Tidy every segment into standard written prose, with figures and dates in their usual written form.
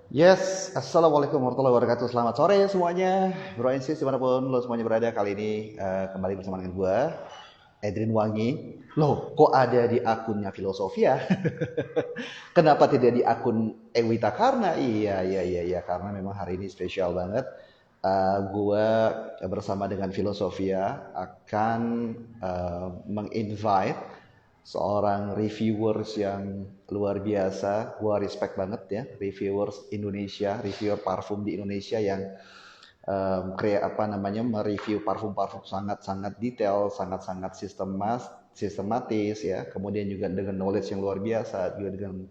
Yes, Assalamualaikum warahmatullahi wabarakatuh. Selamat sore semuanya, Bro Ensis dimanapun lo semuanya berada. Kali ini kembali bersama dengan gue, Edrin Wangi. Loh, kok ada di akunnya Filosofia? Kenapa tidak di akun Ewita Karna? Iya, karena memang hari ini spesial banget. Gue bersama dengan Filosofia akan menginvite seorang reviewers yang luar biasa. Gue respect banget ya, reviewers Indonesia, reviewer parfum di Indonesia yang mereview parfum-parfum sangat-sangat detail, sangat-sangat sistematis ya. Kemudian juga dengan knowledge yang luar biasa, juga dengan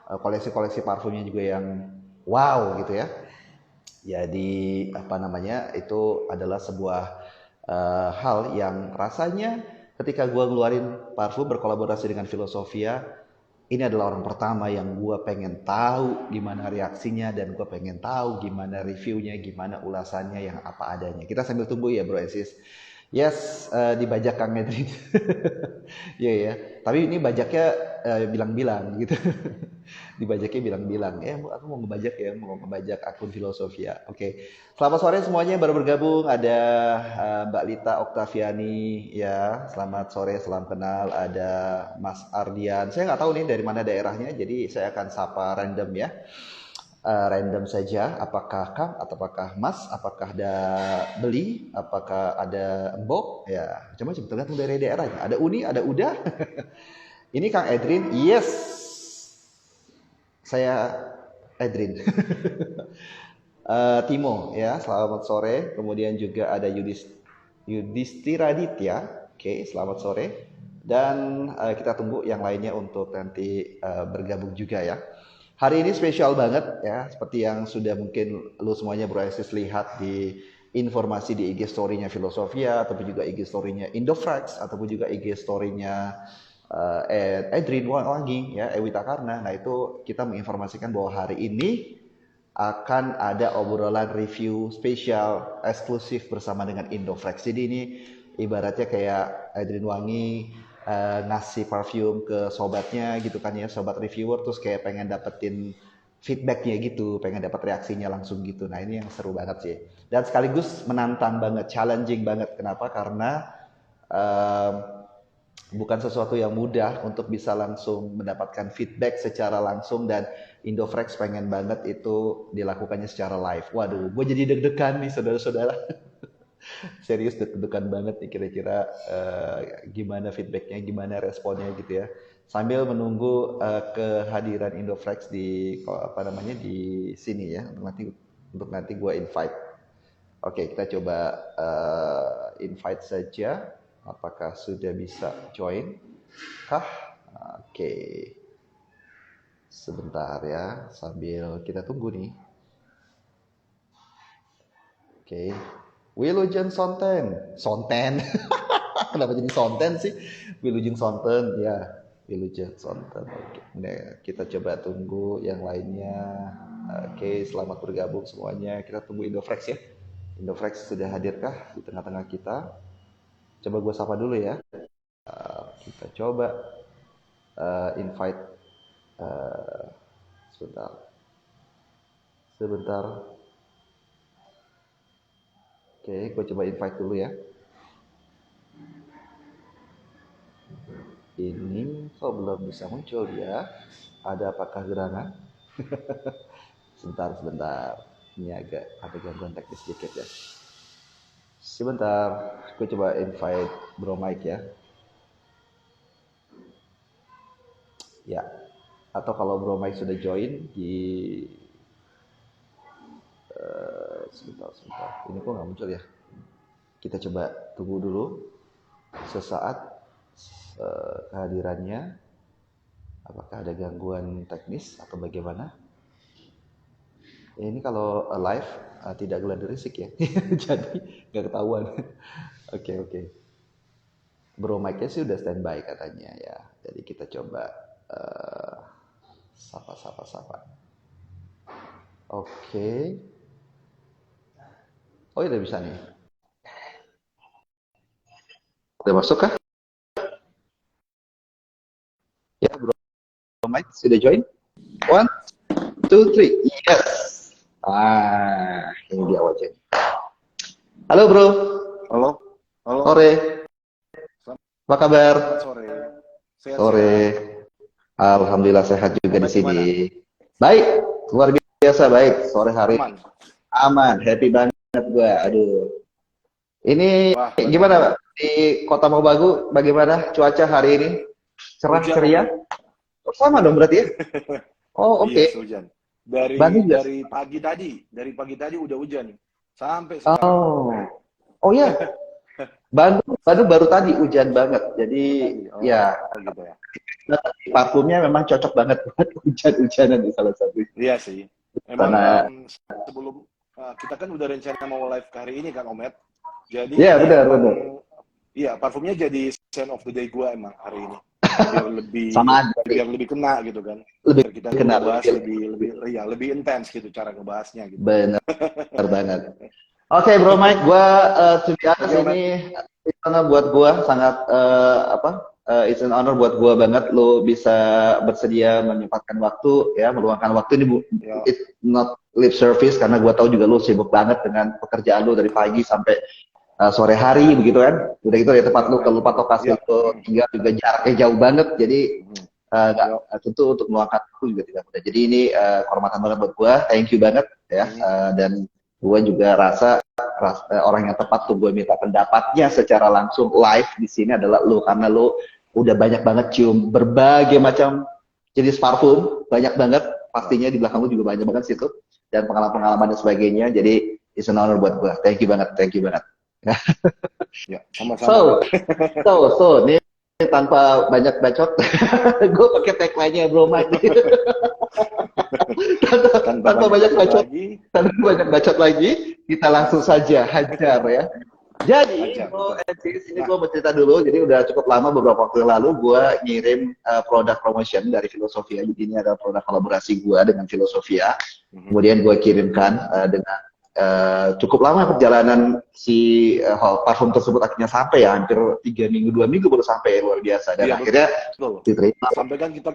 koleksi-koleksi parfumnya juga yang wow gitu ya. Jadi itu adalah sebuah hal yang rasanya ketika gue ngeluarin parfum berkolaborasi dengan Filosofia, ini adalah orang pertama yang gue pengen tahu gimana reaksinya dan gue pengen tahu gimana reviewnya, gimana ulasannya yang apa adanya. Kita sambil tunggu ya Bro Esis. Yes, dibajak Kang Medrin. Iya ya, tapi ini bajaknya bilang-bilang gitu. Dibajaknya bilang-bilang, aku mau ngebajak ya, mau ngebajak akun Filosofia. Oke, selamat sore semuanya yang baru bergabung. Ada Mbak Lita Oktaviani ya, selamat sore, salam kenal. Ada Mas Ardian, saya nggak tahu nih dari mana daerahnya, jadi saya akan sapa random ya. Random saja, apakah Kang, atau apakah Mas, apakah ada beli, apakah ada Mbok, ya macam-macam tergantung dari daerahnya. Ada Uni, ada Uda. Ini Kang Edrin, yes, saya Edrin. Timo ya, selamat sore. Kemudian juga ada Yudhistira Ditya. Oke, selamat sore. Dan kita tunggu yang lainnya untuk nanti bergabung juga ya. Hari ini spesial banget ya, seperti yang sudah mungkin lu semuanya Bro Isis lihat di informasi di IG story-nya Filosofia, ataupun juga IG story-nya Indofrax, ataupun juga IG story-nya Edrin Wangi ya, Ewita Karna. Nah itu kita menginformasikan bahwa hari ini akan ada obrolan review spesial eksklusif bersama dengan Indoflex. Jadi ini ibaratnya kayak Adrian Wangi ngasih parfum ke sobatnya gitu kan ya, sobat reviewer, terus kayak pengen dapetin feedbacknya gitu, pengen dapat reaksinya langsung gitu. Nah ini yang seru banget sih. Dan sekaligus menantang banget, challenging banget. Kenapa? Karena um, bukan sesuatu yang mudah untuk bisa langsung mendapatkan feedback secara langsung, dan Indofrex pengen banget itu dilakukannya secara live. Waduh, gue jadi deg-degan nih saudara-saudara. Serius deg-degan banget nih kira-kira gimana feedbacknya, gimana responnya gitu ya. Sambil menunggu kehadiran Indofrex di di sini ya, untuk nanti gue invite. Oke, kita coba invite saja. Apakah sudah bisa join? Kah? Oke, sebentar ya, sambil kita tunggu nih. Oke, Wilujeng Sonten, Sonten. Kenapa jadi Sonten sih? Wilujeng Sonten, ya. Wilujeng Sonten. Oke, nah, kita coba tunggu yang lainnya. Oke, selamat bergabung semuanya. Kita tunggu Indofrex ya. Indofrex sudah hadirkah di tengah-tengah kita? Coba gue sapa dulu ya. Kita coba invite sebentar. Sebentar. Oke, gue coba invite dulu ya. Ini kok belum bisa muncul ya? Ada apakah gerangan? Sebentar. Ini agak ada gangguan teknis sedikit ya. Sebentar, gue coba invite Bro Mike ya. Ya, atau kalau Bro Mike sudah join di sebentar. Ini kok nggak muncul ya? Kita coba tunggu dulu sesaat kehadirannya. Apakah ada gangguan teknis atau bagaimana? Ya, ini kalau live tidak geladi risik ya, jadi nggak ketahuan. Oke. Bro Mike-nya sih udah standby katanya ya. Jadi kita coba uh, sapa. Oke. Oh, udah bisa nih. Udah masuk kah? Ya, Bro Mike sudah join? One, two, three. Yes. Ini dia wajahnya. Halo bro. Halo, halo. Sore. Apa kabar? Selamat sore. Sehat, Sore. Alhamdulillah sehat juga di sini. Gimana? Baik, luar biasa baik. Sore hari Aman. aman, happy banget gua. Aduh. Ini Wah, gimana Pak? Di Kota Mobagu bagaimana cuaca hari ini? Cerah hujan, ceria? Oh, sama dong berarti ya? Oh, oke. Yes, hujan. Dari Bandung ya? dari pagi tadi udah hujan sampai sekarang. Oh. Oh ya, Bandung baru tadi hujan banget. Jadi Oh, ya gitu ya. parfumnya memang cocok banget buat hujan-hujanan di salah satu. Iya sih. Karena Emang sebelum kita kan udah rencana mau live hari ini kan, Omet. Jadi ya benar. iya, parfumnya jadi scent of the day gua emang hari ini. Sama aja. Biar lebih kena gitu kan. Lebih Biar kita kena, ngebahas lebih intens gitu cara ngebahasnya gitu. benar banget. Oke, Bro Mike, gua to be honest, Oke, ini it's an honor buat gua sangat it's an honor buat gua banget lo bisa bersedia menyempatkan waktu ya, meluangkan waktu ini Ya. it's not lip service karena gua tahu juga lo sibuk banget dengan pekerjaan lo dari pagi sampai sore hari begitu kan. Udah gitu ya tempat lo ke tempat lokasi Ya. lo tinggal juga jaraknya jauh banget. Jadi tentu untuk meluangkan waktu juga tidak mudah. Jadi ini kehormatan banget buat gua. Thank you banget ya. Dan gue juga rasa orang yang tepat tuh gue minta pendapatnya secara langsung live di sini adalah lo, karena lo udah banyak banget cium berbagai macam jenis parfum, banyak banget pastinya di belakang lo juga banyak banget situ, dan pengalaman-pengalaman dan sebagainya. Jadi it's an honor buat gue. Thank you banget. Ya, sama-sama. So nih tanpa banyak bacot, gue pakai tagline-nya Bro Mike. tanpa banyak bacot lagi, kita langsung saja hajar ya. Jadi, Bro Encis, ini gue mau cerita dulu. Jadi udah cukup lama, beberapa waktu lalu gue ngirim produk promotion dari Filosofia. Jadi ini adalah produk kolaborasi gue dengan Filosofia. Kemudian gue kirimkan dengan cukup lama perjalanan si parfum tersebut akhirnya sampai ya, hampir 3 minggu, 2 minggu baru sampai, luar biasa. Dan akhirnya diterima. Sampai kan kita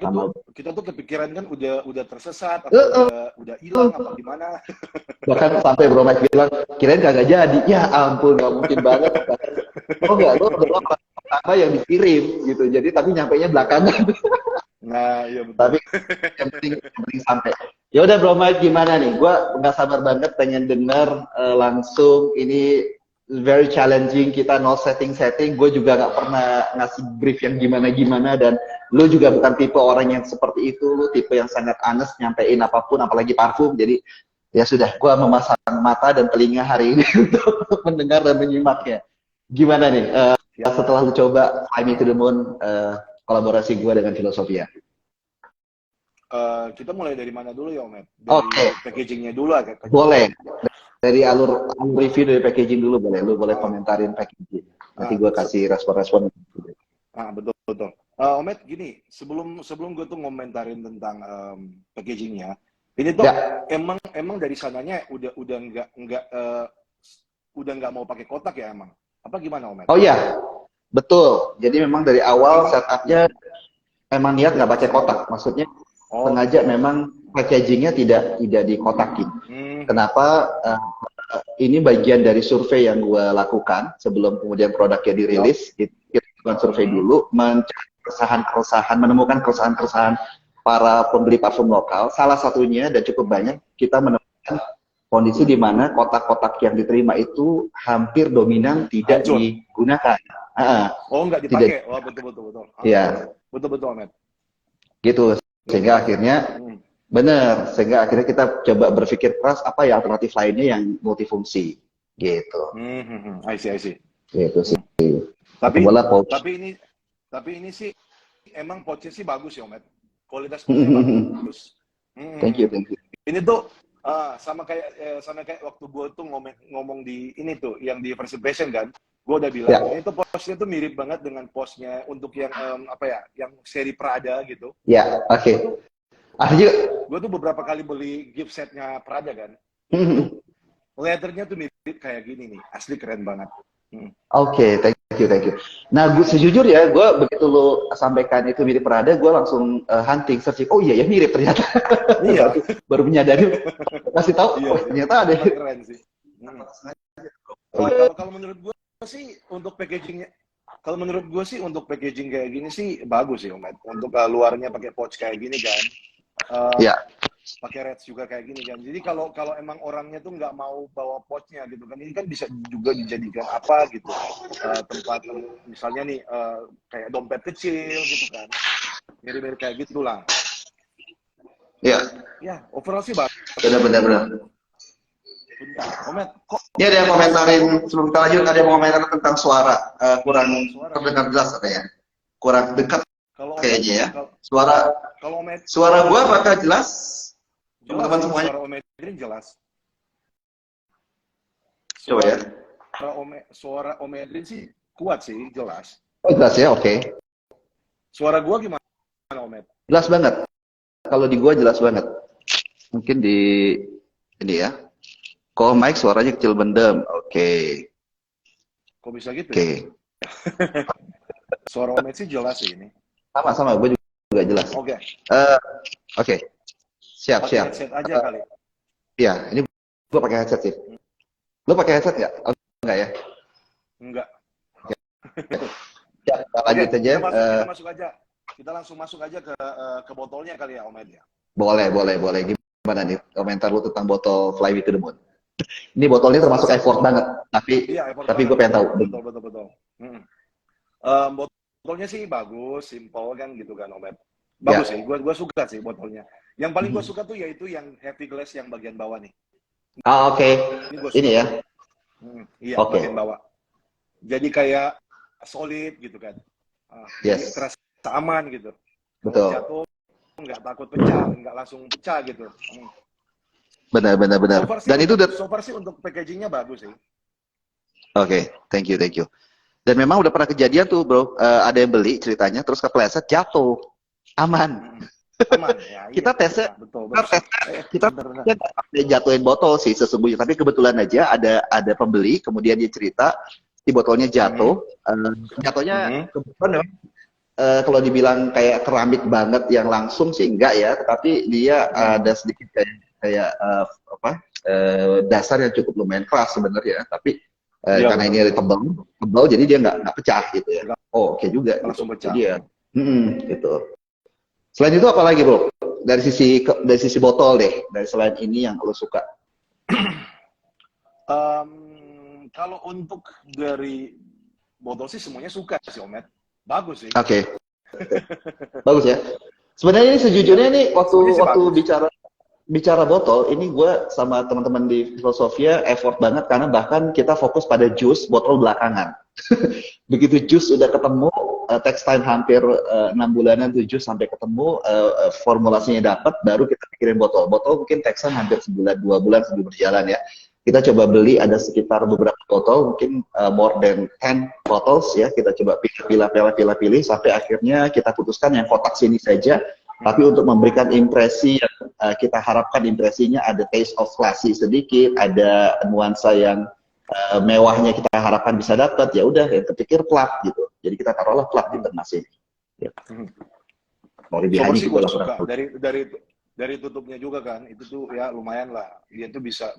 tuh kepikiran kan udah tersesat atau udah hilang apa gimana. Bahkan sampai Bro Mike bilang, kirain kagak jadi. Ya ampun, gak mungkin banget. Oh enggak, lo adalah pertama yang dikirim gitu. Jadi tapi nyampainya belakangan. Nah, iya betul. Tapi yang penting sampai. Ya udah Bro Mike, gimana nih? Gua nggak sabar banget pengen denger langsung. Ini very challenging, kita no setting. Gue juga nggak pernah ngasih brief yang gimana dan lu juga bukan tipe orang yang seperti itu. Lu tipe yang sangat honest nyampein apapun, apalagi parfum. Jadi ya sudah, gue memasang mata dan telinga hari ini untuk mendengar dan menyimaknya. Gimana nih setelah lu coba Fly Me to the Moon, kolaborasi gue dengan Filosofia? Kita mulai dari mana dulu ya, Om? Dari packagingnya dulu agak. Boleh. Dari alur review dari packaging dulu boleh. Lu boleh komentarin packaging. Nanti gue kasih respon-respon. Betul. Om, gini, sebelum gue tuh ngomentarin tentang packagingnya, ini tuh emang dari sananya udah nggak mau pakai kotak ya emang? Apa gimana, Om? Oh iya, betul. Jadi memang dari awal setupnya emang niat nggak pakai kotak. Maksudnya sengaja memang packagingnya tidak dikotakin. Kenapa? Ini bagian dari survei yang gue lakukan sebelum kemudian produknya dirilis. Kita lakukan survei dulu, menemukan keresahan para pembeli parfum lokal. Salah satunya dan cukup banyak kita menemukan kondisi di mana kotak-kotak yang diterima itu hampir dominan tidak digunakan. Nggak dipakai. Betul. Iya. Betul, Om. Gitu. Sehingga akhirnya kita coba berpikir keras apa ya alternatif lainnya yang multifungsi gitu. I see. Gitu sih. Tapi ini sih emang pouchnya sih bagus ya, Om. Kualitas pouchnya bagus. Thank you. Ini tuh sama kayak waktu gue tuh ngomong di ini tuh yang di First Impression kan. Gue udah bilang ini tuh posnya tuh mirip banget dengan posnya untuk yang yang seri Prada gitu. Ya, oke. Gue tuh beberapa kali beli gift setnya Prada kan. Letternya tuh mirip kayak gini nih, asli keren banget. Hmm. Oke, thank you. Nah, gue sejujurnya, gue begitu lo sampaikan itu mirip Prada, gue langsung hunting, searching. Oh iya ya mirip ternyata. Iya, baru menyadari, kasih tahu, iya, oh iya. ternyata ada. Emang keren sih. Hmm. Kalau kalau menurut gue sih untuk packagingnya, kalau menurut gue sih untuk packaging kayak gini sih bagus sih Om Ed. Untuk luarnya pakai pouch kayak gini kan, Eh, Ya, pakai Reds juga kayak gini kan. Jadi kalau kalau emang orangnya tuh nggak mau bawa pouchnya gitu kan, ini kan bisa juga dijadikan apa gitu, tempat misalnya nih kayak dompet kecil gitu kan, mirip-mirip kayak gitulah. ya, Ya overall sih bagus sih. benar-benar. Bentar, Om Ed, kok Ini ada yang komentarin, sebelum kita lanjut, ada yang komentar tentang suara. Kurang suara? terdengar jelas katanya. Kurang dekat Kalau Om Ed, kayaknya ya. kalau Suara kalau Om Ed suara gua apakah jelas? jelas Teman-teman sih, semuanya. suara Om Edrin jelas. Coba Suara ya. suara Om Edrin sih kuat sih, jelas. Oh jelas ya, oke. Suara gua gimana Om Ed? Jelas banget. Kalau di gua jelas banget. Mungkin di ini ya. Kalau mic suaranya kecil bendem. Oke. Kok bisa gitu ya? Oke. Suara Om Ed sih jelas sih ini. Sama-sama, gue juga jelas. Oke, Eh, Oke. Siap, pakai siap. headset aja kali. Iya, ini gue pakai headset sih. Lo pakai headset nggak? Oh, enggak ya? Enggak. Ya, kita Oke, lanjut aja. kita masuk aja. Kita langsung masuk aja ke botolnya kali ya Om Ed ya. Boleh. Gimana nih komentar lo tentang botol Fly Me to the Moon? Ini botolnya termasuk effort banget, Iya, effort tapi banget. gue pengen tahu. Betul. Hmm. Botolnya sih bagus, simple kan gitu kan Om Ed. Bagus Ya. sih, gua suka sih botolnya. Yang paling gua Mhm. suka tuh yaitu yang heavy glass yang bagian bawah nih. Ah, oke. Ini gua Ini suka ya. banget. Iya, Oke. bagian bawah. Jadi kayak solid gitu kan. Jadi Yes. terasa aman gitu. Kalau Betul. jatuh nggak takut pecah, nggak langsung pecah gitu. Benar. So far sih untuk packagingnya bagus sih. Oke. Thank you. Dan memang udah pernah kejadian tuh, bro. Ada yang beli ceritanya, terus kepleset, jatuh. Aman. Aman ya, iya. Kita tesnya, Betul. kita Bener. jatuhin botol sih sesungguhnya. Tapi kebetulan aja ada pembeli, kemudian dia cerita, si botolnya jatuh. Jatuhnya kebetulan memang, kalau dibilang kayak keramik banget yang langsung sih enggak ya, tetapi dia ada sedikit kayak dasar yang cukup lumayan keras sebenarnya. Tapi Iya karena betul. ini tebal, jadi dia nggak pecah gitu ya. Oh, oke juga. Gitu. Langsung pecah. Jadi ya, gitu. Selain itu apa lagi, bro? Dari sisi botol deh, dari selain ini yang lo suka. Kalau untuk dari botol sih semuanya suka sih Om Ed. Bagus sih. Oke. Bagus ya. Sebenarnya ini sejujurnya nih Semuanya sih waktu bagus. bicara botol, ini gue sama teman-teman di Filosofia effort banget karena bahkan kita fokus pada jus botol belakangan. Begitu jus udah ketemu, text time hampir 6 bulanan tuh jus sampai ketemu, formulasinya dapat, baru kita pikirin botol. Botol mungkin text time hampir sebulan, 2 bulan sebelum berjalan ya. Kita coba beli ada sekitar beberapa botol, mungkin more than 10 bottles ya. Kita coba pilih sampai akhirnya kita putuskan yang kotak sini saja. Tapi untuk memberikan impresi yang kita harapkan impresinya ada taste of classy sedikit, ada nuansa yang mewahnya kita harapkan bisa dapat, ya udah yang kepikir plat gitu. Jadi kita taruhlah plat di tengah sini. Ya. Mau lebih So far hanya sih gitu gue lah suka kurang. dari tutupnya juga kan. Itu tuh ya lumayan lah. Dia tuh bisa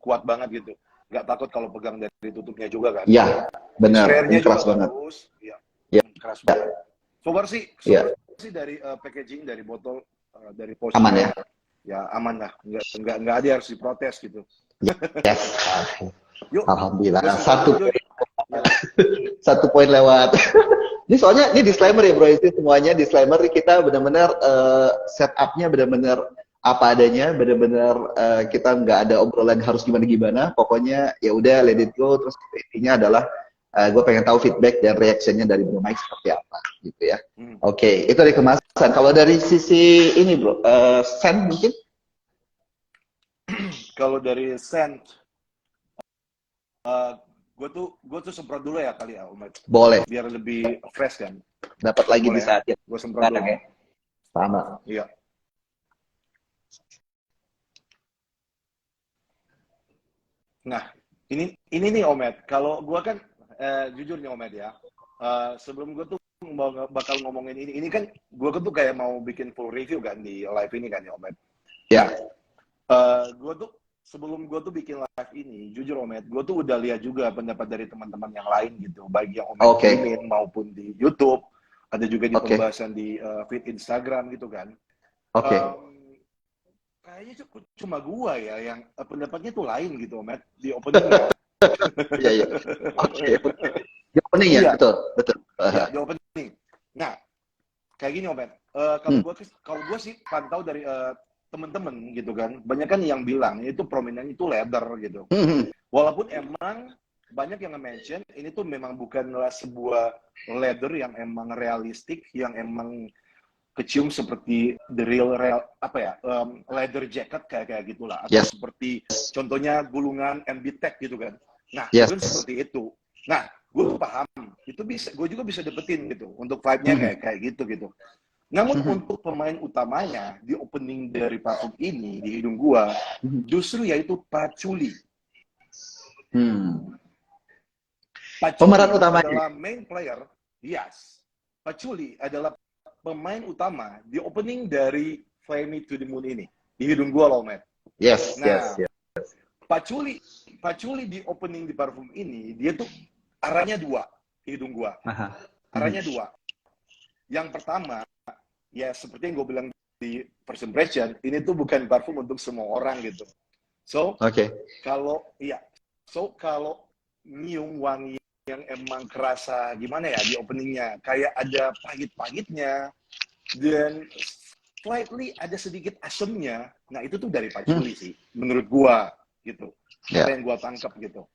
kuat banget gitu. Nggak takut kalau pegang dari tutupnya juga kan. Ya, benar. Square-nya Ini keras juga banget. bagus. Iya. Ya. Keras banget. So far sih Ya. dari packaging, dari botol, dari Aman pouch-nya, ya. ya aman lah. Nggak ada yang harus diprotes gitu. Yes. Yuk. Alhamdulillah. Gue semprot dulu, yuk. Ya. Satu poin lewat. Ini soalnya ini disclaimer ya bro, itu semuanya disclaimer. Kita benar-benar setupnya benar-benar apa adanya, benar-benar kita nggak ada obrolan harus gimana-gimana. Pokoknya ya udah let it go. Terus intinya adalah gue pengen tahu feedback dan reactionnya dari Bro Mike seperti apa, gitu ya. Oke, itu dari kemasan. Kalau dari sisi ini bro, scent mungkin? Kalau dari scent, gue tuh semprot dulu ya kali ya, Om Ed. Boleh. Biar lebih fresh kan. Dapat lagi Boleh di saat ya? Gue semprot dulu. ya. Sama. Iya. Nah, ini nih Omet, kalau gue kan jujur nih Omet ya, sebelum gue tuh bakal ngomongin ini kan gue tuh kayak mau bikin full review kan di live ini kan ya Omet. Ya. Gue tuh sebelum gue tuh bikin live ini, jujur Omet, gue tuh udah lihat juga pendapat dari teman-teman yang lain gitu, baik yang Omet Oke. kirimin maupun di YouTube, ada juga di Oke. pembahasan di feed Instagram gitu kan. Oke. Kayaknya cuma gua ya yang pendapatnya tuh lain gitu, Matt, di openingnya. Iya, iya. Oke. Di opening ya, Iya, betul, betul. iya di opening. Nah, kayak gini, Matt. Kalau gua sih pantau dari temen-temen gitu kan, banyak kan yang bilang itu prominent itu leather gitu. Walaupun emang banyak yang nge-mention ini tuh memang bukanlah sebuah leather yang emang realistik, yang emang kecium seperti the real apa ya leather jacket kayak gitulah, atau Yes. seperti contohnya gulungan MB Tech gitu kan. Nah, Yes. itu kan seperti itu. Nah, gue paham itu bisa, gue juga bisa dapetin gitu untuk vibe-nya kayak gitu. Namun untuk pemain utamanya di opening dari parfum ini di hidung gua justru yaitu patchouli. Patchouli Pemeran utamanya. adalah main player. Yes. Patchouli adalah pemain utama di opening dari Fly Me to the Moon ini. Di hidung gua loh, Matt. Yes, Nah, yes. Patchouli di opening di parfum ini, dia tuh arahnya dua di hidung gua. Arahnya dua. Yang pertama, ya seperti yang gue bilang di first impression, ini tuh bukan parfum untuk semua orang gitu. So, kalau nyium wangi yang emang kerasa gimana ya di openingnya, kayak ada pahit-pahitnya dan slightly ada sedikit asemnya. Nah, itu tuh dari patchouli sih menurut gua gitu. Apa yang gua tangkap gitu.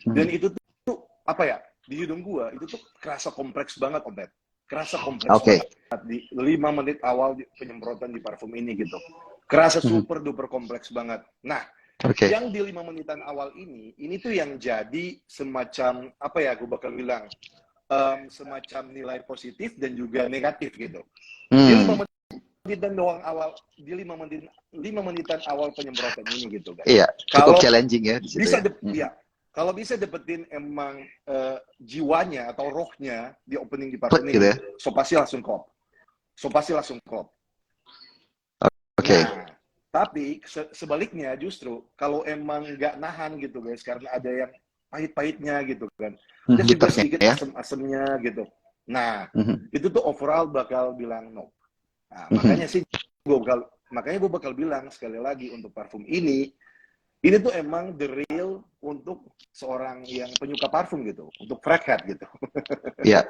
Dan itu tuh apa ya? Di hidung gua itu tuh kerasa kompleks banget, Obet. Kerasa kompleks banget di 5 menit awal penyemprotan di parfum ini gitu. Kerasa super duper kompleks banget. Nah, yang di 5 menitan awal ini tuh yang jadi semacam apa ya, gue bakal bilang semacam nilai positif dan juga negatif gitu. Di 5 menitan doang awal, di 5 menitan awal penyemprotan ini gitu kan. Iya, cukup challenging ya di situ. Bisa ya. Kalau bisa dapetin emang jiwanya atau rohnya di opening di parfum ini, so pasti langsung klop. Oke. Nah, tapi sebaliknya justru kalau emang nggak nahan gitu guys, karena ada yang pahit-pahitnya gitu kan, ada juga sedikit asem-asemnya gitu. Nah, itu tuh overall bakal bilang no. Nah, makanya gue bakal bilang sekali lagi untuk parfum ini tuh emang the real untuk seorang yang penyuka parfum gitu, untuk crackhead gitu. Iya.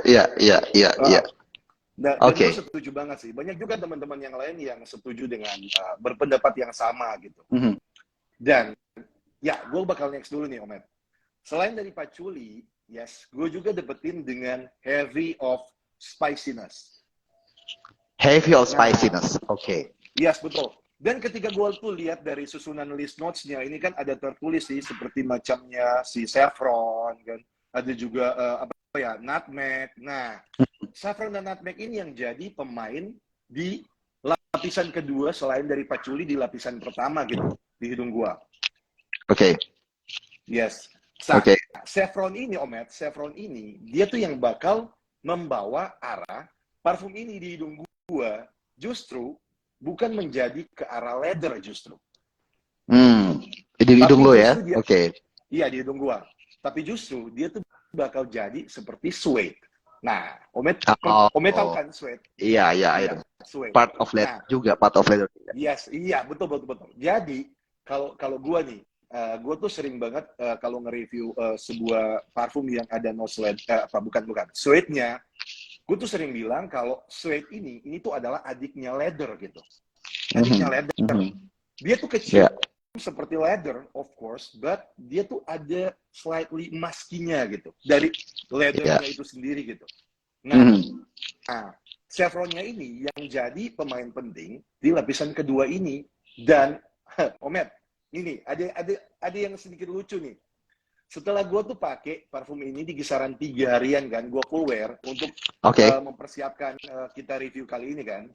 Dan gue setuju banget sih. Banyak juga teman-teman yang lain yang setuju dengan berpendapat yang sama gitu. Dan ya, gue bakal next dulu nih, Omet. Selain dari patchouli, yes, gue juga dapetin dengan heavy of spiciness. Heavy of spiciness, oke. Yes, betul. Dan ketika gue tuh lihat dari susunan list notes-nya, ini kan ada tertulis sih seperti macamnya si saffron, kan. Ada juga nutmeg. Nah, saffron dan nutmeg ini yang jadi pemain di lapisan kedua selain dari patchouli di lapisan pertama gitu di hidung gua. Oke. Yes. Saffron ini, Omet, dia tuh yang bakal membawa arah parfum ini di hidung gua justru bukan menjadi ke arah leather justru. Di hidung lo ya? Oke. Iya, di hidung gua. Tapi justru dia tuh bakal jadi seperti suede. Nah, Omet tahu kan suede? Iya. Suede. Part of leather juga, part of leather. Yes, iya, betul. Jadi, kalau gua nih, gua tuh sering banget kalau nge-review sebuah parfum yang ada nose leather, bukan, suede-nya, gue tuh sering bilang kalau suede ini tuh adalah adiknya leather gitu. Adiknya leather. Dia tuh kecil seperti leather, of course, but dia tuh ada slightly musky-nya gitu. Dari leather-nya itu sendiri gitu. Nah, saffron-nya ini yang jadi pemain penting di lapisan kedua ini. Dan, Omet, ini ada yang sedikit lucu nih. Setelah gue tuh pakai parfum ini di kisaran 3 harian kan, gue full wear untuk mempersiapkan kita review kali ini kan.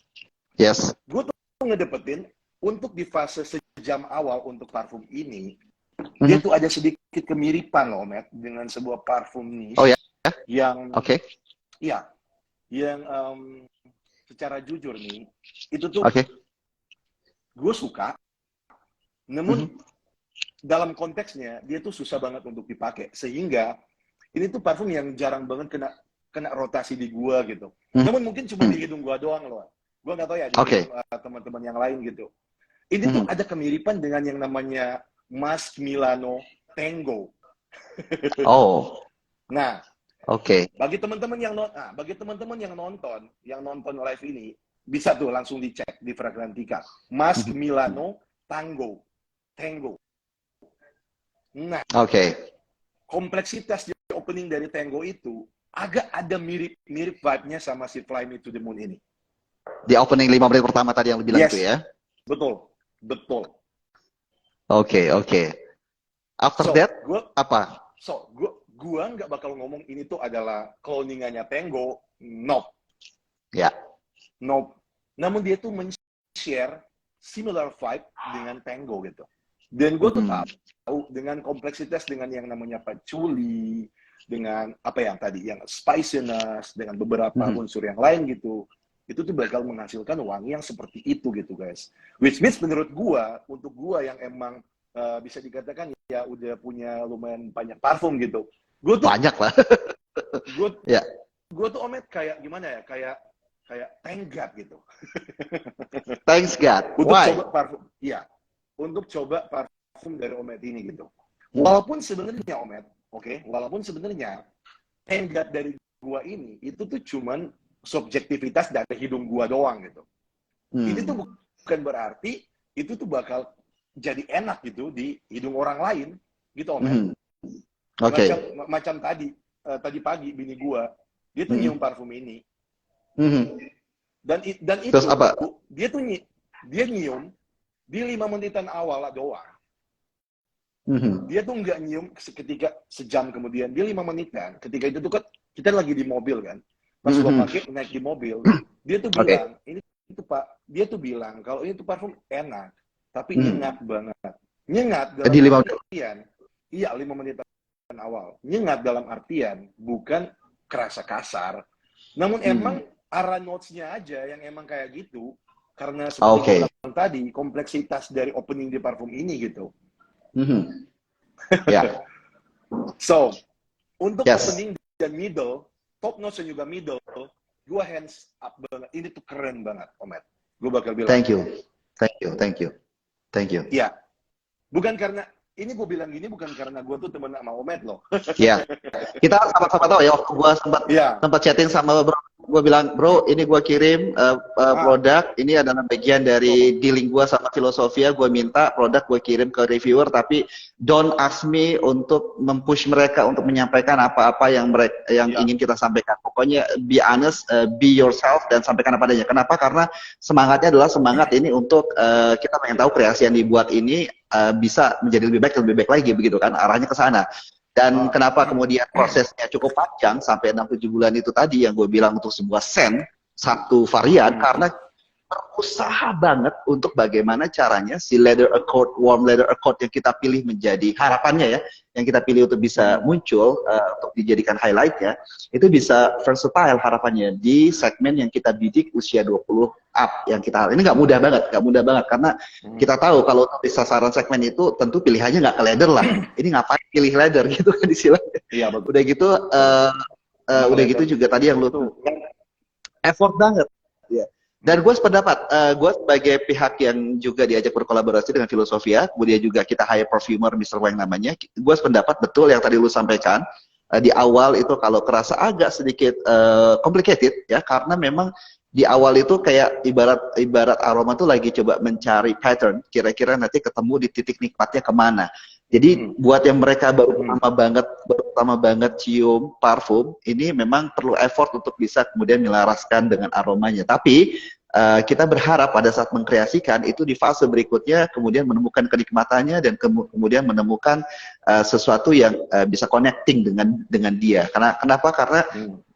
Yes. Gue tuh ngedapetin untuk di fase sejam awal untuk parfum ini, Dia tuh ada sedikit kemiripan loh, Matt, dengan sebuah parfum niche Oh ya? yang, Oke. ya, yang secara jujur nih, itu tuh Oke. gue suka, namun dalam konteksnya dia tuh susah banget untuk dipakai, sehingga ini tuh parfum yang jarang banget kena rotasi di gua gitu. Namun mungkin cuma di hidung gua doang loh. Gua nggak tahu ya di hidung teman-teman yang lain gitu. Ini tuh ada kemiripan dengan yang namanya Mas Milano Tango. Oh. Nah, Oke. bagi teman-teman yang nonton live ini, bisa tuh langsung dicek di Fragrantica. Mas Milano Tango. Nah, kompleksitas di opening dari Tango itu agak ada mirip vibe-nya sama si Fly Me to the Moon ini. Di opening 5 menit pertama tadi yang lu bilang itu ya? Betul. Oke. After that, apa? Gua nggak bakal ngomong ini tuh adalah cloningannya Tango. Nope. Ya. Nope. Namun dia tuh men-share similar vibe dengan Tango gitu. Dan gue tuh tahu dengan kompleksitas dengan yang namanya patchouli, dengan apa yang tadi, yang spiciness, dengan beberapa unsur yang lain gitu, itu tuh bakal menghasilkan wangi yang seperti itu gitu guys. Which means menurut gue, untuk gue yang emang bisa dikatakan ya udah punya lumayan banyak parfum gitu, gue tuh banyak lah. Gue tuh Omet kayak gimana ya, kayak thank God gitu. Thanks God. Untuk Why? coba parfum, iya. Untuk coba parfum dari Omet ini gitu. Walaupun sebenarnya Omet, walaupun sebenarnya thank God dari gua ini itu tuh cuman subjektivitas dari hidung gua doang gitu. Ini tuh bukan berarti itu tuh bakal jadi enak gitu di hidung orang lain gitu Omet. Macam tadi pagi bini gua dia tuh nyium parfum ini. Dan itu terus apa? dia nyium di 5 menitan awal doang. Dia tuh nggak nyium ketika sejam kemudian, dia 5 menitan. Ketika itu tuh kan kita lagi di mobil kan, pas gua pakai naik di mobil, dia tuh bilang itu Pak, dia tuh bilang kalau ini tuh parfum enak, tapi nyengat banget. Nyengat dalam artian, iya 5 menitan awal. Nyengat dalam artian bukan kerasa kasar, namun emang arah notes-nya aja yang emang kayak gitu. Karena seperti yang bilang tadi, kompleksitas dari opening di parfum ini gitu. So, untuk opening dan middle, top notes dan juga middle, gue hands up banget. Ini tuh keren banget, Omet. Gue bakal bilang. Thank you. Iya. Bukan karena, ini gue bilang gini bukan karena gue tuh temen sama Omet loh. Iya. Kita sama-sama tahu ya, waktu gue sempat chatting sama bro, gue bilang, bro, ini gue kirim produk, ini adalah bagian dari dealing gue sama Filosofia, gue minta produk gue kirim ke reviewer, tapi don't ask me untuk mempush mereka untuk menyampaikan apa-apa yang ingin kita sampaikan. Pokoknya be honest, be yourself, dan sampaikan apa adanya. Kenapa? Karena semangatnya adalah semangat ini untuk kita pengen tahu kreasi yang dibuat ini bisa menjadi lebih baik lagi, begitu kan, arahnya ke sana. Dan kenapa kemudian prosesnya cukup panjang sampai 6-7 bulan itu tadi yang gue bilang untuk sebuah scent, satu varian, karena berusaha banget untuk bagaimana caranya si leather accord, warm leather accord yang kita pilih menjadi harapannya ya, yang kita pilih untuk bisa muncul, untuk dijadikan highlightnya, itu bisa versatile harapannya di segmen yang kita bidik usia 20 up, yang kita ini nggak mudah banget karena kita tahu kalau di sasaran segmen itu tentu pilihannya nggak ke leather lah, ini ngapain pilih leather gitu kan istilahnya. Iya, betul. Udah gitu juga tadi yang lu effort banget ya. Dan gue sependapat, gue sebagai pihak yang juga diajak berkolaborasi dengan Filosofia, kemudian juga kita hire perfumer Mr. Wang namanya, gue sependapat betul yang tadi lu sampaikan, di awal itu kalau kerasa agak sedikit complicated ya, karena memang di awal itu kayak ibarat aroma tuh lagi coba mencari pattern, kira-kira nanti ketemu di titik nikmatnya kemana. Jadi buat yang mereka baru pertama banget cium parfum, ini memang perlu effort untuk bisa kemudian menyelaraskan dengan aromanya. Tapi kita berharap pada saat mengkreasikan itu di fase berikutnya kemudian menemukan kenikmatannya dan kemudian menemukan sesuatu yang bisa connecting dengan dia. Kenapa? Karena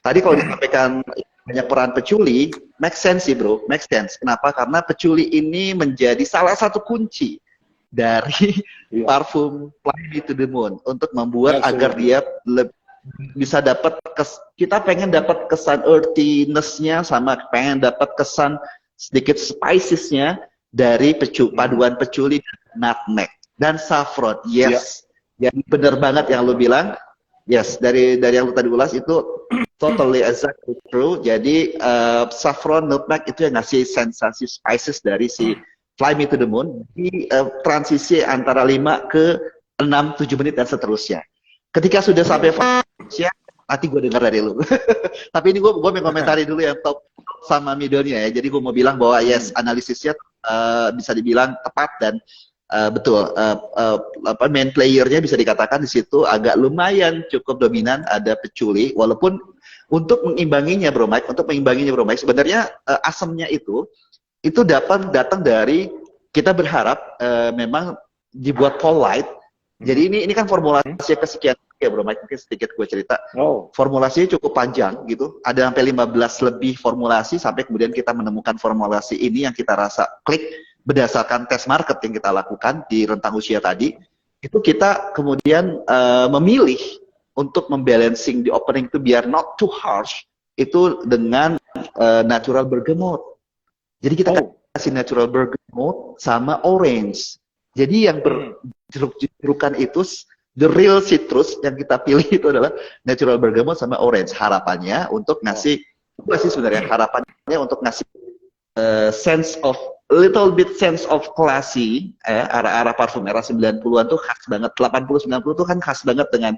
tadi kalau disampaikan banyak peran patchouli, make sense sih bro, make sense. Kenapa? Karena patchouli ini menjadi salah satu kunci dari Iya. parfum Fly Me to the Moon untuk membuat Absolutely. agar dia bisa dapat kita pengen dapat kesan earthiness-nya sama pengen dapat kesan sedikit spicesnya dari paduan patchouli, nutmeg dan saffron. Yes. Jadi benar banget yang lu bilang. Yes, dari yang lu tadi ulas itu totally exactly true. Jadi saffron, nutmeg itu yang ngasih sensasi spices dari si Fly Me to the Moon di transisi antara 5 ke 6, 7 menit dan seterusnya. Ketika sudah sampai ya, nanti gue dengar dari lu. Tapi ini gue mau komentari dulu yang top sama middle-nya ya. Jadi gue mau bilang bahwa yes, analisisnya bisa dibilang tepat dan betul. Main player-nya bisa dikatakan di situ agak lumayan cukup dominan ada patchouli. Walaupun untuk mengimbanginya Bro Mike, sebenarnya asamnya itu datang dari kita berharap memang dibuat polite. Jadi ini kan formulasi kesekian ya Bro Mike, mungkin sedikit gue cerita. Formulasinya cukup panjang gitu. Ada sampai 15 lebih formulasi sampai kemudian kita menemukan formulasi ini yang kita rasa klik berdasarkan tes market yang kita lakukan di rentang usia tadi. Itu kita kemudian memilih untuk membalancing di opening itu biar not too harsh itu dengan natural bergamot. Jadi kita kasih natural bergamot sama orange. Jadi yang jeruk-jerukan itu the real citrus yang kita pilih itu adalah natural bergamot sama orange. Harapannya untuk ngasih sebenarnya harapannya untuk ngasih little bit sense of classy, arah-arah parfum era 90-an tuh khas banget. 80-90 tuh kan khas banget dengan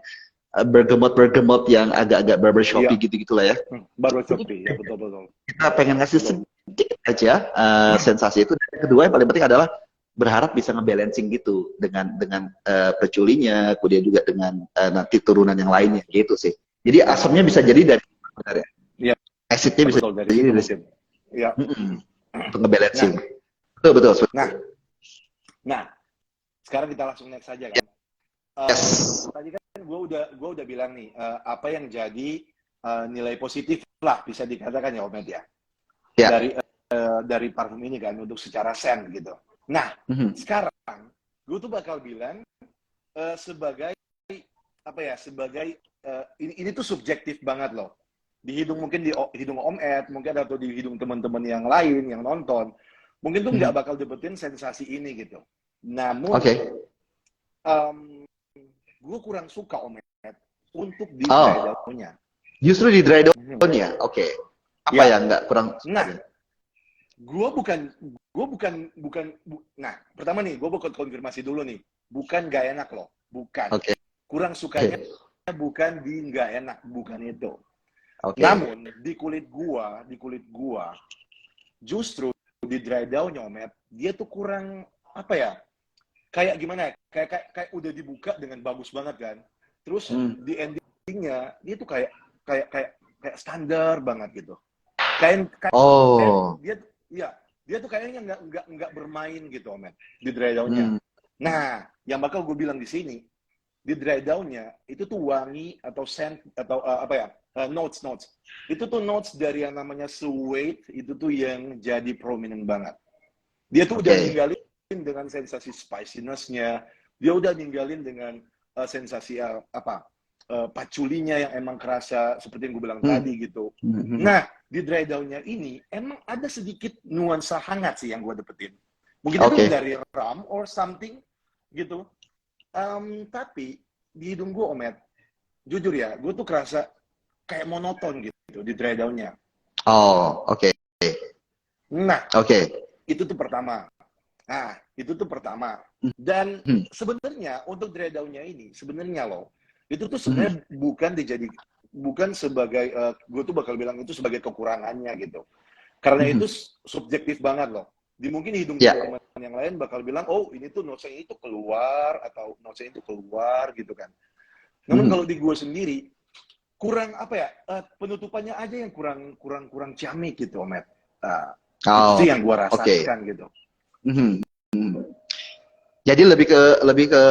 bergamot yang agak-agak barbershoppy gitu-gitu lah ya. Barbershoppy, ya betul-betul. Kita pengen ngasih sedikit aja sensasi itu. Dan kedua yang paling penting adalah berharap bisa ngebalancing gitu dengan patchouli-nya, kemudian juga dengan nanti turunan yang lainnya gitu sih. Jadi asamnya bisa jadi dari sebenarnya. Iya. Acidnya bisa jadi dari sini. Iya. Untuk ngebalancing. Betul. Nah, sekarang kita langsung next saja kan. Yes. Tadi kan gue udah bilang nih apa yang jadi nilai positif lah bisa dikatakan ya Om Ed ya. Dari parfum ini kan untuk secara scent gitu. Nah, sekarang gue tuh bakal bilang sebagai apa ya? Sebagai ini tuh subjektif banget loh. Di hidung mungkin di hidung Om Ed, mungkin atau di hidung teman-teman yang lain yang nonton, mungkin tuh nggak bakal dapetin sensasi ini gitu. Namun, gue kurang suka Om Ed untuk di dry down-nya. Justru di dry down-nya, oke. Apa yang nggak kurang? Nah, gue bukan. Nah, pertama nih, gue bukan konfirmasi dulu nih. Bukan nggak enak loh, bukan. Kurang sukanya bukan di nggak enak, bukan itu. Namun di kulit gua, justru di dry down-nya Om Ed, dia tuh kurang apa ya? Kayak gimana ya? Kayak udah dibuka dengan bagus banget kan. Terus di endingnya dia tuh kayak standar banget gitu. Dia tuh kayaknya nggak bermain gitu Om Ed di dry down-nya. Nah, yang bakal gue bilang di sini di dry down-nya itu tuh wangi atau scent atau notes itu tuh notes dari yang namanya suede itu tuh yang jadi prominent banget. Dia tuh udah ninggalin dengan sensasi spiciness-nya, dia udah ninggalin dengan sensasi patchouli-nya yang emang kerasa seperti yang gue bilang tadi gitu. Nah, di dry down-nya ini emang ada sedikit nuansa hangat sih yang gue dapetin. Mungkin itu dari rum or something gitu. Tapi di hidung gue Om Ed, jujur ya, gue tuh kerasa kayak monoton gitu di dry down-nya. Nah, itu tuh pertama. Dan sebenarnya untuk dry down-nya ini, sebenarnya loh, itu tuh sebenarnya bukan sebagai, gue tuh bakal bilang itu sebagai kekurangannya gitu. Karena itu subjektif banget loh. Mungkin hidung teman-teman yang lain bakal bilang, oh ini tuh notes-nya itu keluar, atau notes-nya itu keluar gitu kan. Namun kalau di gue sendiri, kurang apa ya, penutupannya aja yang kurang ciamik gitu Om Ed. Itu yang gue rasakan gitu. Jadi lebih ke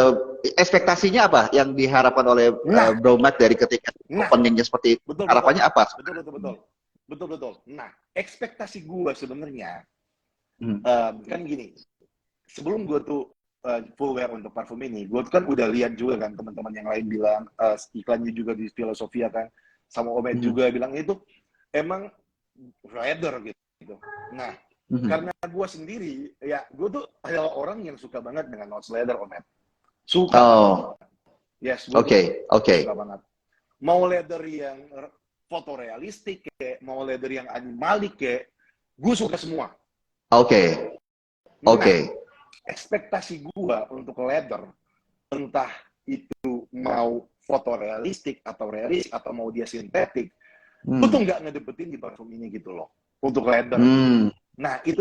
ekspektasinya apa yang diharapkan oleh Bro Mike dari ketika openingnya seperti itu? Harapannya apa? Betul. Nah, ekspektasi gue sebenarnya kan gini. Sebelum gue tuh fullwear untuk parfum ini, gue kan udah lihat juga kan teman-teman yang lain bilang iklannya juga di Filosofia kan, sama Omed juga bilang itu emang leather gitu. Nah, karena gue sendiri, ya gue tuh adalah orang yang suka banget dengan notes leather, Omed. Suka banget. Yes, gue suka banget. Mau leather yang fotorealistik kayak, mau leather yang animalik kayak, gue suka semua. Ekspektasi gua untuk leather, entah itu mau fotorealistik atau realistik atau mau dia sintetik, gua tuh nggak ngedapetin di parfum ini gitu loh, untuk leather. Nah itu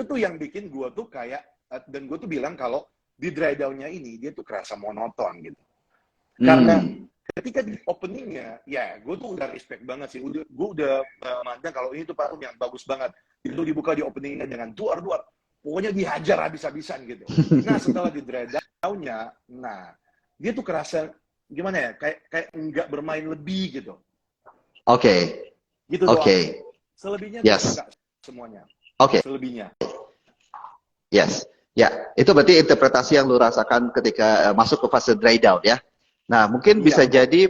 tuh yang bikin gua tuh kayak, dan gua tuh bilang kalau di dry down-nya ini dia tuh kerasa monoton gitu. Karena ketika di openingnya, ya gue tuh udah respect banget sih, gue udah mandang kalau ini tuh parfum yang bagus banget. Itu dibuka di openingnya dengan duar-duar. Pokoknya dihajar habis-habisan gitu. Nah setelah di dry down-nya, nah dia tuh kerasa gimana ya, kayak enggak bermain lebih gitu. Gitu doang. Selebihnya gue suka semuanya. Selebihnya. Yes. Ya, itu berarti interpretasi yang lu rasakan ketika masuk ke fase dry down ya. Nah, mungkin bisa jadi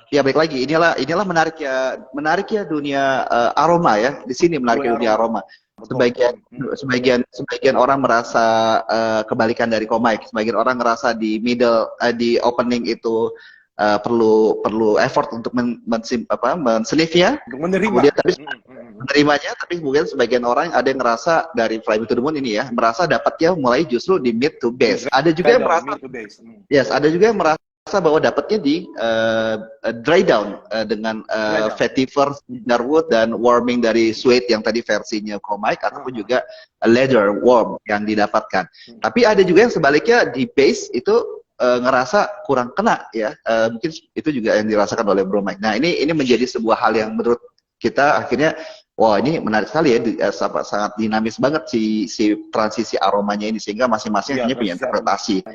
ya balik lagi, inilah menariknya dunia aroma ya. Di sini menariknya dunia aroma. Sebagian orang merasa kebalikan dari Komik. Sebagian orang merasa di di opening itu perlu effort untuk mensniffnya, kemudian menerimanya, tapi kemudian sebagian orang ada yang ngerasa dari Fly Me to the Moon ini ya, merasa dapatnya mulai justru di mid to base. Ada juga yang merasa, ada juga yang merasa bahwa dapatnya di dry down dengan vetiver, cedarwood, dan warming dari suede yang tadi versinya Komik, ataupun juga leather warm yang didapatkan. Tapi ada juga yang sebaliknya di base itu ngerasa kurang kena ya, mungkin itu juga yang dirasakan oleh Bro Mike. Nah ini menjadi sebuah hal yang menurut kita akhirnya, wah ini menarik sekali ya, sangat dinamis banget si transisi aromanya ini, sehingga masing-masing punya interpretasi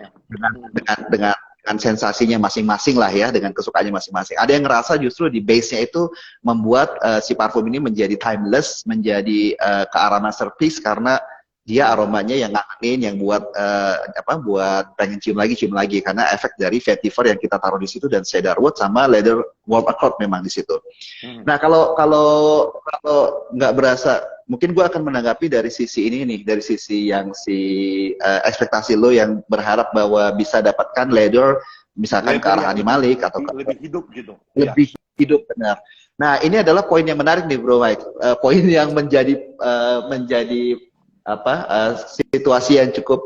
dengan sensasinya masing-masing lah ya, dengan kesukaannya masing-masing. Ada yang ngerasa justru di base-nya itu membuat si parfum ini menjadi timeless, menjadi ke arah masterpiece karena dia aromanya yang ngangenin, yang buat buat pengen cium lagi karena efek dari vetiver yang kita taruh di situ, dan cedarwood sama leather warm accord memang di situ. Nah kalau nggak berasa, mungkin gue akan menanggapi dari sisi ini nih, dari sisi yang ekspektasi lo yang berharap bahwa bisa dapatkan leather misalkan ke arah animalik atau lebih hidup gitu. Lebih hidup, benar. Nah ini adalah poin yang menarik nih Bro Mike, poin yang menjadi situasi yang cukup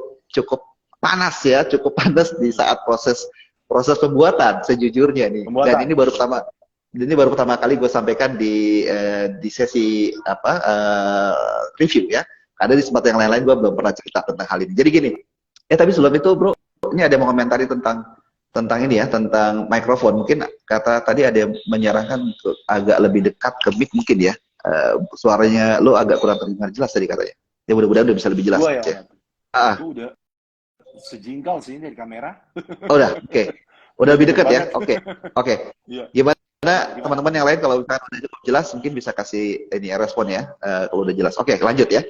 panas ya, cukup panas di saat proses pembuatan sejujurnya nih. Dan ini baru pertama kali gue sampaikan di sesi review ya. Karena di tempat yang lain-lain gue belum pernah cerita tentang hal ini. Jadi gini, tapi sebelum itu Bro, ini ada yang mau komentari tentang ini ya, tentang mikrofon. Mungkin tadi ada yang menyarankan untuk agak lebih dekat ke mic mungkin ya. Suaranya lo agak kurang terdengar jelas tadi katanya. Ya mudah-mudahan udah bisa lebih jelas. Aku udah sejingkal sih dari kamera. Oh, udah, oke. Udah lebih dekat ya? Oke. Gimana teman-teman yang lain kalau udah cukup jelas, mungkin bisa kasih ini respon ya, kalau udah jelas. Oke, lanjut ya.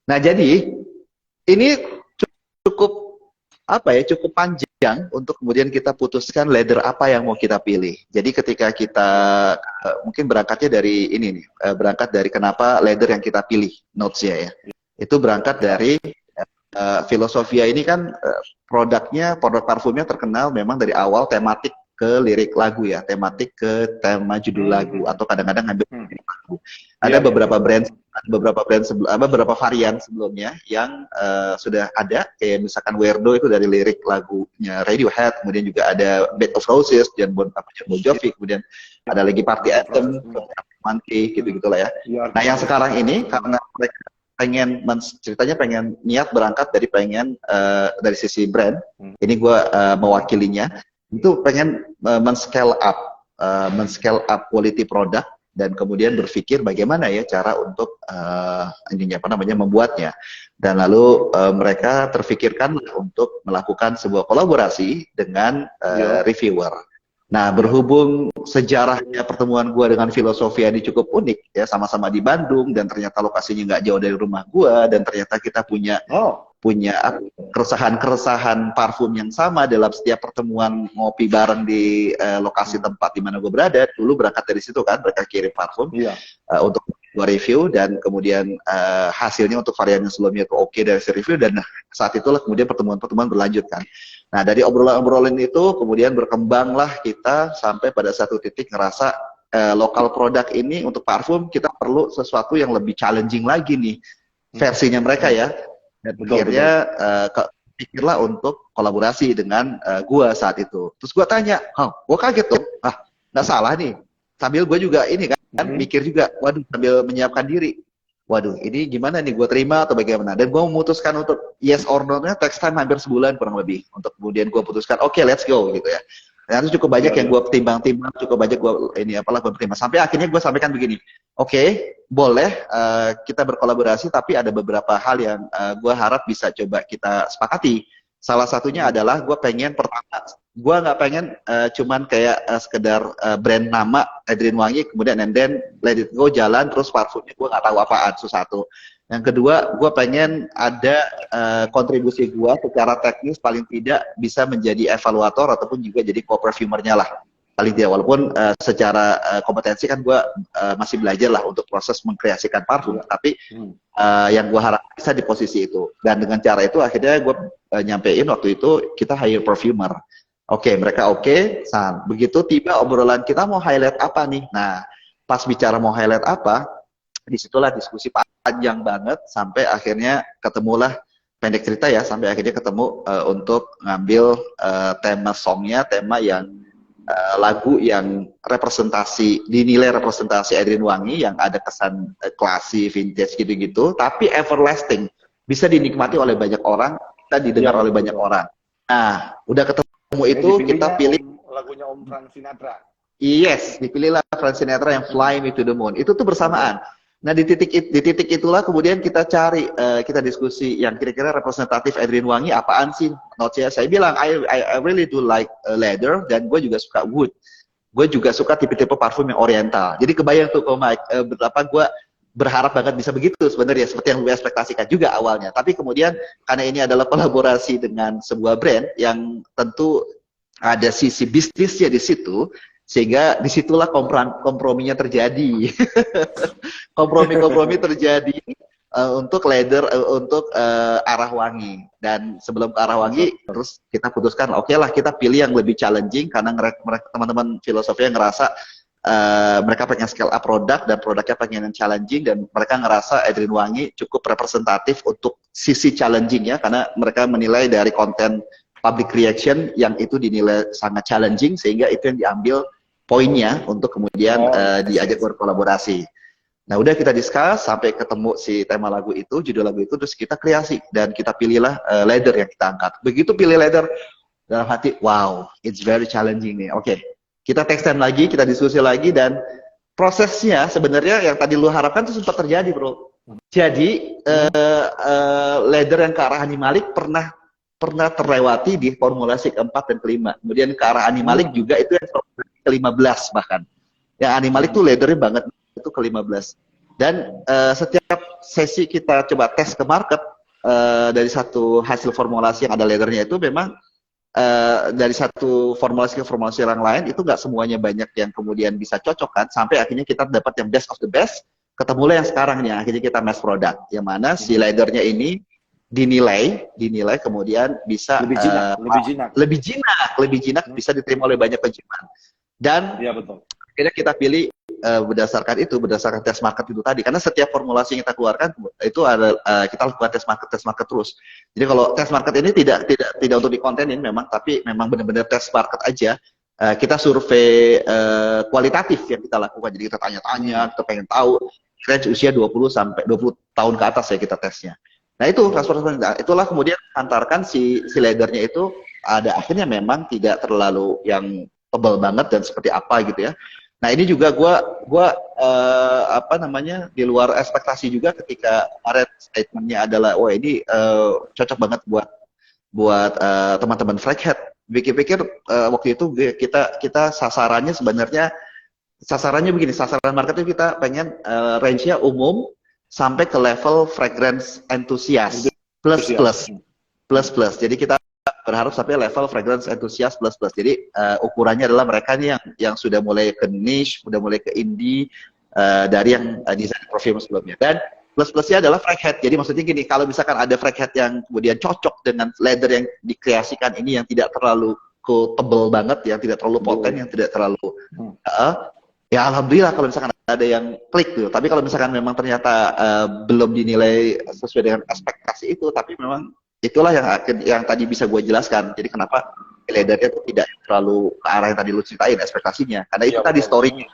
Nah, jadi ini cukup panjang untuk kemudian kita putuskan leather apa yang mau kita pilih. Jadi ketika kita mungkin berangkatnya dari ini nih, berangkat dari kenapa leather yang kita pilih notes-nya ya. Itu berangkat dari Filosofia ini kan produk parfumnya terkenal memang dari awal tematik ke lirik lagu ya, tematik ke tema judul lagu, atau kadang-kadang ngambil lirik lagu. Ada beberapa varian sebelumnya yang sudah ada, kayak misalkan Weirdo itu dari lirik lagunya Radiohead, kemudian juga ada Bed of Roses dan Bon Jovi, kemudian ada lagi Party Anthem, Monkey gitu-gitulah ya. Nah yang sekarang ini karena mereka ceritanya pengen niat berangkat dari dari sisi brand, ini gue mewakilinya, itu pengen men-scale up quality product, dan kemudian berpikir bagaimana ya cara untuk membuatnya, dan lalu mereka terfikirkan untuk melakukan sebuah kolaborasi dengan reviewer. Nah, berhubung sejarahnya pertemuan gue dengan Filosofia ini cukup unik ya, sama-sama di Bandung, dan ternyata lokasinya nggak jauh dari rumah gue, dan ternyata kita punya punya keresahan-keresahan parfum yang sama dalam setiap pertemuan ngopi bareng di lokasi tempat di mana gue berada. Dulu berangkat dari situ kan, mereka kirim parfum untuk gue review, dan kemudian hasilnya untuk varian yang sebelumnya itu oke dari review, dan saat itulah kemudian pertemuan-pertemuan berlanjut kan. Nah, dari obrolan-obrolan itu kemudian berkembanglah kita sampai pada satu titik ngerasa lokal produk ini untuk parfum kita perlu sesuatu yang lebih challenging lagi nih versinya mereka ya. Dan akhirnya pikirlah untuk kolaborasi dengan gua saat itu. Terus gua tanya, gua kaget tuh, nggak salah nih. Sambil gua juga ini kan mikir juga, waduh, sambil menyiapkan diri. Waduh, ini gimana nih, gua terima atau bagaimana? Dan gua memutuskan untuk yes or no-nya text time hampir sebulan kurang lebih. Untuk kemudian gua putuskan, oke, let's go gitu ya. Dan itu cukup banyak yang gue timbang-timbang, cukup banyak gue gue terima. Sampai akhirnya gue sampaikan begini, oke, boleh kita berkolaborasi, tapi ada beberapa hal yang gue harap bisa coba kita sepakati. Salah satunya adalah gue pengen, pertama, gue nggak pengen cuman kayak sekedar brand nama Adrian Wangi, kemudian and then let it go, jalan, terus parfumnya gue nggak tahu apaan, satu. Yang kedua, gue pengen ada kontribusi gue secara teknis paling tidak bisa menjadi evaluator ataupun juga jadi co-perfumernya lah. Paling tidak, walaupun secara kompetensi kan gue masih belajar lah untuk proses mengkreasikan parfum. Tapi yang gue harap bisa di posisi itu. Dan dengan cara itu akhirnya gue nyampein waktu itu kita hire perfumer. Oke, mereka oke. Begitu tiba obrolan kita mau highlight apa nih. Nah, pas bicara mau highlight apa, disitulah diskusi panjang banget sampai akhirnya ketemulah, pendek cerita ya, sampai akhirnya ketemu untuk ngambil tema songnya, tema yang lagu yang dinilai representasi Adrian Wangi yang ada kesan classy, vintage gitu-gitu, tapi everlasting, bisa dinikmati oleh banyak orang, kita didengar oleh banyak orang. Nah, udah ketemu itu, kita pilih lagunya Om Frank Sinatra. Yes, dipilihlah Frank Sinatra yang Fly Me to the Moon. Itu tuh bersamaan. Nah, di titik itulah kemudian kita cari, kita diskusi yang kira-kira representatif Adrian Wangi apaan sih? Notes-nya saya bilang, I really do like leather, dan gue juga suka wood. Gue juga suka tipe-tipe parfum yang oriental. Jadi kebayang tuh, Mike, betapa gue berharap banget bisa begitu sebenarnya, seperti yang gue ekspektasikan juga awalnya. Tapi kemudian karena ini adalah kolaborasi dengan sebuah brand yang tentu ada sisi bisnisnya di situ, sehingga disitulah komprominya terjadi. kompromi terjadi untuk leather, untuk arah wangi. Dan sebelum ke arah wangi, terus kita putuskan, oke lah, kita pilih yang lebih challenging, karena teman-teman filosofinya ngerasa mereka pengen scale up produk, dan produknya pengen yang challenging, dan mereka ngerasa Adrian Wangi cukup representatif untuk sisi challenging ya, karena mereka menilai dari konten public reaction yang itu dinilai sangat challenging, sehingga itu yang diambil poinnya untuk kemudian diajak berkolaborasi. Nah, udah kita discuss sampai ketemu si tema lagu itu, judul lagu itu, terus kita kreasi dan kita pilihlah leather yang kita angkat. Begitu pilih leather, dalam hati, wow, it's very challenging nih. Oke, kita text time lagi, kita diskusi lagi, dan prosesnya sebenarnya yang tadi lu harapkan itu sempat terjadi, bro. Jadi leather yang ke arah Animalik pernah terlewati di formulasi keempat dan kelima. Kemudian ke arah Animalik juga itu yang ke-15 bahkan. Yang Animalik tuh leathernya banget, itu ke-15. Dan setiap sesi kita coba tes ke market, dari satu hasil formulasi yang ada leathernya itu memang dari satu formulasi ke formulasi yang lain itu nggak semuanya banyak yang kemudian bisa cocok kan, sampai akhirnya kita dapat yang best of the best, ketemulah yang sekarang nih, akhirnya kita mass product, yang mana si leathernya ini dinilai kemudian bisa lebih jinak, bisa diterima oleh banyak penjualan. Dan ya, betul. Akhirnya kita pilih berdasarkan tes market itu tadi, karena setiap formulasi yang kita keluarkan itu ada kita lakukan tes market terus. Jadi kalau tes market ini tidak untuk dikontenin memang, tapi memang benar-benar tes market aja. Kita survei kualitatif yang kita lakukan, jadi kita tanya-tanya, kita pengen tahu range usia 20 sampai 20 tahun ke atas ya kita tesnya. Nah itu itulah kemudian antarkan si leathernya itu ada akhirnya memang tidak terlalu yang tebal banget dan seperti apa gitu ya. Nah ini juga gua di luar ekspektasi juga ketika kemarin statementnya adalah wah ini cocok banget buat teman-teman Frackhead. Pikir-pikir waktu itu kita sasarannya sebenarnya begini, sasaran marketnya kita pengen range-nya umum sampai ke level fragrance enthusiast. plus Antusias. plus. Jadi kita berharap sampai level fragrance enthusiast plus. Jadi ukurannya adalah mereka nih yang sudah mulai ke niche, sudah mulai ke indie dari yang desain perfume sebelumnya. Dan plus-plusnya adalah fraghead. Jadi maksudnya gini, kalau misalkan ada fraghead yang kemudian cocok dengan leather yang dikreasikan ini yang tidak terlalu tebel banget, yang tidak terlalu poten, yang tidak terlalu ya alhamdulillah kalau misalkan ada yang klik tuh. Tapi kalau misalkan memang ternyata belum dinilai sesuai dengan ekspektasi itu, tapi memang itulah yang tadi bisa gue jelaskan. Jadi kenapa leathernya itu tidak terlalu ke arah yang tadi lu ceritain ekspektasinya. Karena itu tadi story-nya.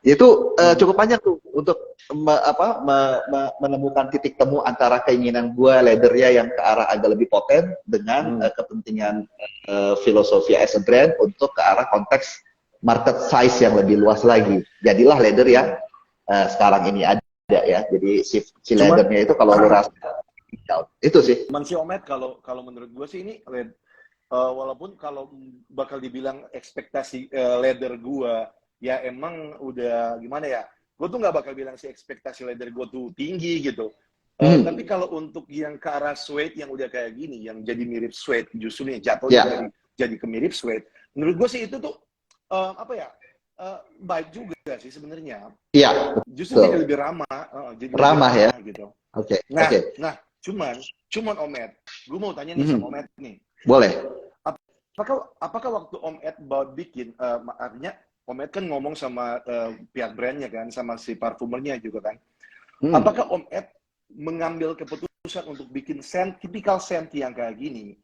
Itu cukup panjang tuh untuk menemukan titik temu antara keinginan gue leathernya yang ke arah agak lebih poten dengan kepentingan filosofi as a brand untuk ke arah konteks market size yang lebih luas lagi. Jadilah leather yang sekarang ini ada ya. Jadi si leathernya itu kalau lu rasa itu sih. Cuman si Omet kalau menurut gue sih ini walaupun kalau bakal dibilang ekspektasi leather gue ya emang udah gimana ya, gue tuh nggak bakal bilang si ekspektasi leather gue tuh tinggi gitu. Tapi kalau untuk yang ke arah suede yang udah kayak gini, yang jadi mirip suede, justru nih jatuhnya jadi ke mirip suede. Menurut gue sih itu tuh baik juga sih sebenarnya. Iya. Justru jadi lebih ramah, jadi ramah ya. Gitu. Oke. Nah, cuman Om Ed, gue mau tanya nih sama Om Ed nih. Boleh. Apakah waktu Om Ed bikin, artinya Om Ed kan ngomong sama pihak brandnya kan, sama si parfumernya juga kan. Apakah Om Ed mengambil keputusan untuk bikin tipikal scent yang kayak gini?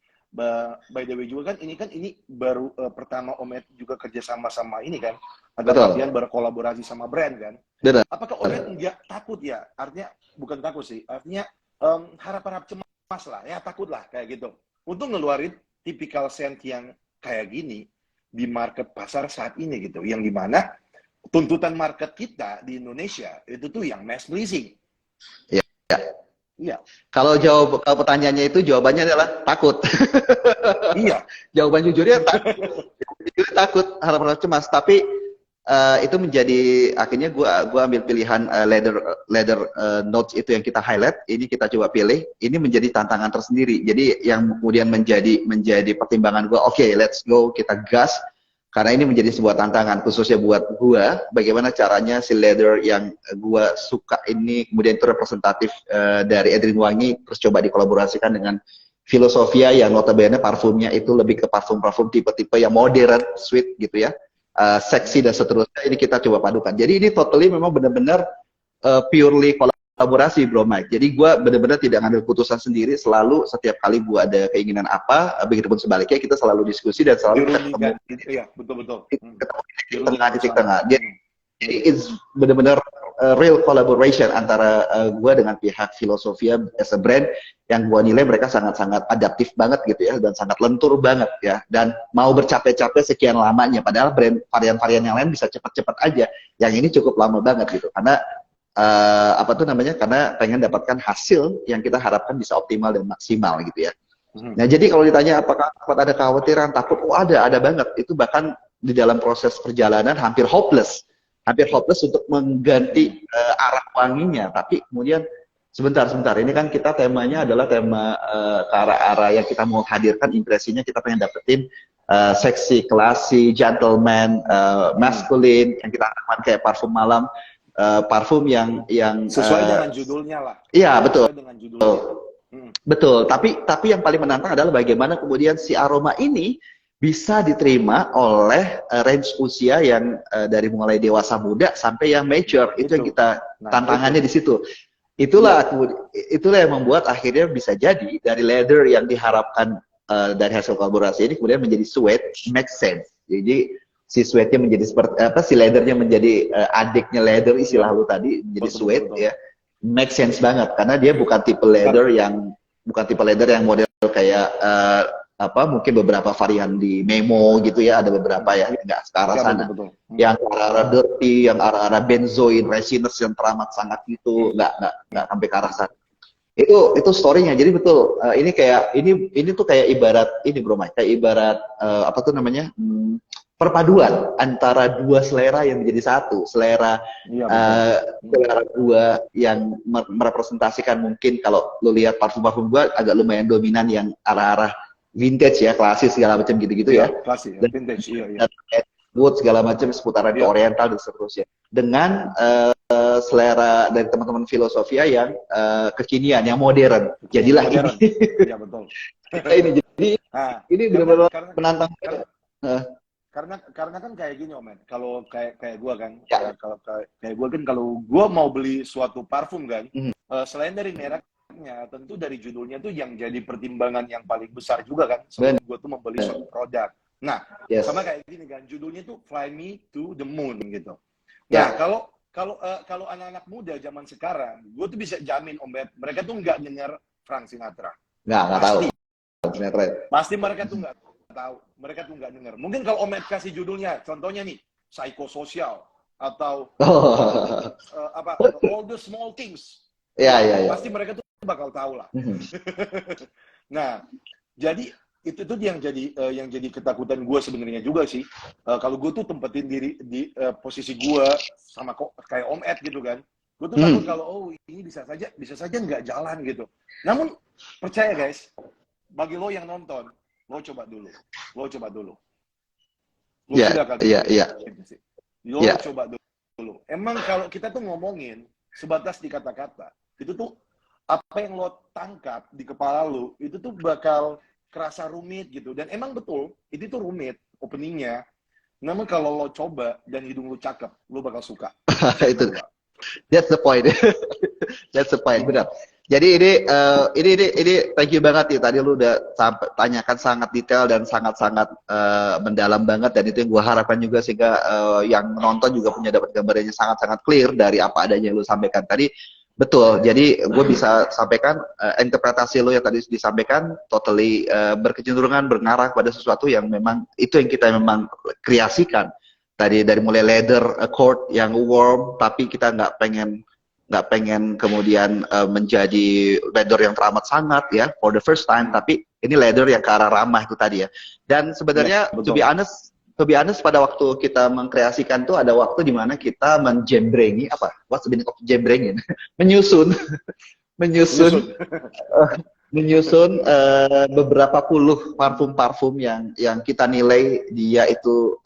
By the way juga kan ini baru pertama Om Ed juga kerja sama ini kan, ada latihan berkolaborasi sama brand kan. Betul. Apakah Om Ed nggak takut ya? Artinya bukan takut sih, artinya harap-harap cemas lah, ya takut lah kayak gitu. Untuk ngeluarin tipikal scent yang kayak gini di market pasar saat ini gitu, yang dimana tuntutan market kita di Indonesia itu tuh yang mass pleasing. Iya. Kalau pertanyaannya itu jawabannya adalah takut. Iya. Jawaban jujurnya takut, harap-harap cemas. Tapi itu menjadi akhirnya gua ambil pilihan leather notes itu yang kita highlight. Ini kita coba pilih. Ini menjadi tantangan tersendiri. Jadi yang kemudian menjadi pertimbangan gua. Oke, let's go, kita gas. Karena ini menjadi sebuah tantangan khususnya buat gua, bagaimana caranya si leather yang gua suka ini kemudian itu representatif dari Edwin Wangi, terus coba dikolaborasikan dengan Filosofia yang notabene parfumnya itu lebih ke parfum-parfum tipe-tipe yang modern, sweet gitu ya, seksi dan seterusnya. Ini kita coba padukan. Jadi ini totally memang benar-benar purely kolaborasi, Bro Mike. Jadi gue benar-benar tidak ngambil keputusan sendiri. Selalu setiap kali gue ada keinginan apa, begitupun sebaliknya kita selalu diskusi dan selalu ketemu. Iya, betul-betul. Ketemu di titik tengah. Jadi it's benar-benar real collaboration antara gue dengan pihak Filosofia as a brand yang gue nilai mereka sangat-sangat adaptif banget gitu ya, dan sangat lentur banget ya, dan mau bercapek-capek sekian lamanya. Padahal brand varian-varian yang lain bisa cepat-cepat aja. Yang ini cukup lama banget gitu, karena karena pengen dapatkan hasil yang kita harapkan bisa optimal dan maksimal gitu ya. Nah jadi kalau ditanya apakah ada kekhawatiran, takut, ada banget. Itu bahkan di dalam proses perjalanan hampir hopeless untuk mengganti arah wanginya. Tapi kemudian sebentar, ini kan kita temanya adalah tema ke arah-arah yang kita mau hadirkan, impresinya kita pengen dapetin seksi, classy, gentleman, masculine, yang kita harapkan kayak parfum malam. Parfum yang sesuai dengan judulnya lah. Iya, betul. Dengan judulnya. Betul. Tapi yang paling menantang adalah bagaimana kemudian si aroma ini bisa diterima oleh range usia yang dari mulai dewasa muda sampai yang mature. Itu yang kita tantangannya di situ. Itulah yang membuat akhirnya bisa jadi dari leather yang diharapkan dari hasil kolaborasi ini kemudian menjadi suede, make sense. Jadi si suede-nya menjadi seperti si leather-nya menjadi adiknya leather, istilah lu tadi, menjadi suede ya. Make sense banget karena dia bukan tipe leather yang model kayak mungkin beberapa varian di Memo gitu ya, ada beberapa ya, nggak ke arah sana. Yang arah-arah dirty, yang arah-arah benzoin, resinous yang teramat sangat gitu, nggak sampai ke arah sana. Itu story-nya. Jadi betul, ini tuh kayak ibarat ini, Bro Mike, kayak ibarat perpaduan antara dua selera yang menjadi satu, selera Iya, betul. selera gua yang merepresentasikan, mungkin kalau lu lihat parfum-parfum gua agak lumayan dominan yang arah-arah vintage ya, klasik segala macam gitu-gitu Iya, ya. klasik, ya. Dan Vintage, iya, iya. wood segala macam seputaran ke Iya, oriental dan seterusnya. Dengan selera dari teman-teman filosofia yang kekinian, yang modern. Jadilah ini. modern. Iya, betul. Kita ini. Jadi Nah, ini karena benar-benar karena menantang. karena Uh, karena kan kayak gini, Om. Kalau kayak gua kan, ya. kalau kayak gua kan, kalau gua mau beli suatu parfum kan, Mhm. selain dari mereknya, tentu dari judulnya tuh yang jadi pertimbangan yang paling besar juga kan Benar. sebelum gua tuh membeli suatu produk. Nah, Yes. sama kayak gini kan, judulnya tuh Fly Me to the Moon gitu. Nah, Ya. kalau anak-anak muda zaman sekarang, gue tuh bisa jamin, Om Bet, mereka tuh nggak denger Frank Sinatra. Nggak tahu. Pasti mereka tuh nggak tahu. Mereka tuh nggak denger. Mungkin kalau Om Bet kasih judulnya, contohnya nih, Psychosocial atau apa, All the Small Things. Ya, Wah, ya, ya. pasti mereka tuh bakal tahu lah. Mhm. Nah, jadi itu tuh yang jadi ketakutan gue sebenarnya juga sih. Kalau gue tuh tempetin diri di posisi gue sama kok kayak Om Ed gitu kan, gue tuh takut kalau ini bisa saja nggak jalan gitu. Namun percaya guys, bagi lo yang nonton, lo coba dulu, lo Ya, sudah kali ya, ya. lo Ya. coba dulu. Emang kalau kita tuh ngomongin sebatas di kata-kata, itu tuh apa yang lo tangkap di kepala lo itu tuh bakal kerasa rumit gitu. Dan emang betul, itu tuh rumit openingnya. Namun kalau lo coba dan hidung lo cakep, lo bakal suka. Itu. That's the point. That's the point, benar. Jadi ini thank you banget nih. Tadi lu udah tanyakan sangat detail dan sangat-sangat mendalam banget, dan itu yang gue harapkan juga sehingga yang menonton juga punya dapat gambarannya sangat-sangat clear dari apa adanya yang lu sampaikan tadi. Betul. Jadi gue bisa sampaikan interpretasi lo yang tadi disampaikan totally berkecenderungan mengarah pada sesuatu yang memang itu yang kita memang kreasikan. Tadi dari mulai leather accord yang warm, tapi kita nggak pengen kemudian menjadi leather yang teramat sangat ya for the first time, tapi ini leather yang ke arah ramah itu tadi ya. Dan sebenarnya Ya, to be honest pada waktu kita mengkreasikan tuh ada waktu di mana kita menjembrengi apa? What's the meaning of jembrengin? menyusun beberapa puluh parfum-parfum yang kita nilai dia itu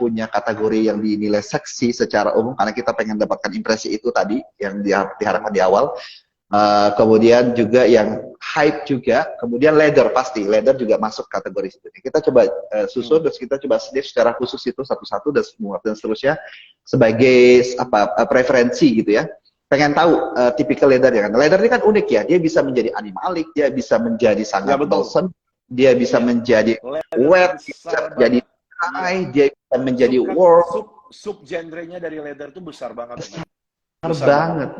punya kategori yang dinilai seksi secara umum, karena kita pengen dapatkan impresi itu tadi yang diharapkan di awal. Kemudian juga yang hype juga, kemudian leather, pasti leather juga masuk kategori situ. Kita coba susun, terus kita coba sniff secara khusus itu satu-satu dan semua dan seterusnya sebagai preferensi gitu ya. Pengen tahu tipikal leather ya kan. Leather ini kan unik ya, dia bisa menjadi animalik, dia bisa menjadi sangat balsam, dia bisa menjadi wet, bisa menjadi dry, dia bisa menjadi warm. Sub genre-nya dari leather tuh besar banget. Besar.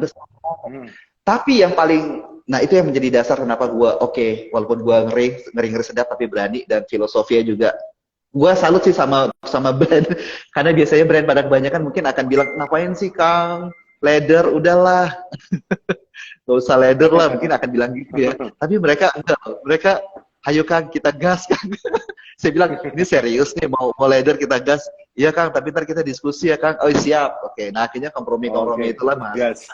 Tapi yang paling, nah itu yang menjadi dasar kenapa gue walaupun gue ngeri sedap tapi berani, dan filosofinya juga gue salut sih sama brand, karena biasanya brand pada kebanyakan mungkin akan bilang, ngapain sih Kang leather, udahlah gak usah leather lah, mungkin akan bilang gitu ya. Tapi mereka enggak, mereka ayo Kang kita gas Kang. Saya bilang ini serius nih, mau leather kita gas. Iya Kang, tapi ntar kita diskusi ya Kang. Oh siap, oke. Nah akhirnya kompromi itulah mas. Yes.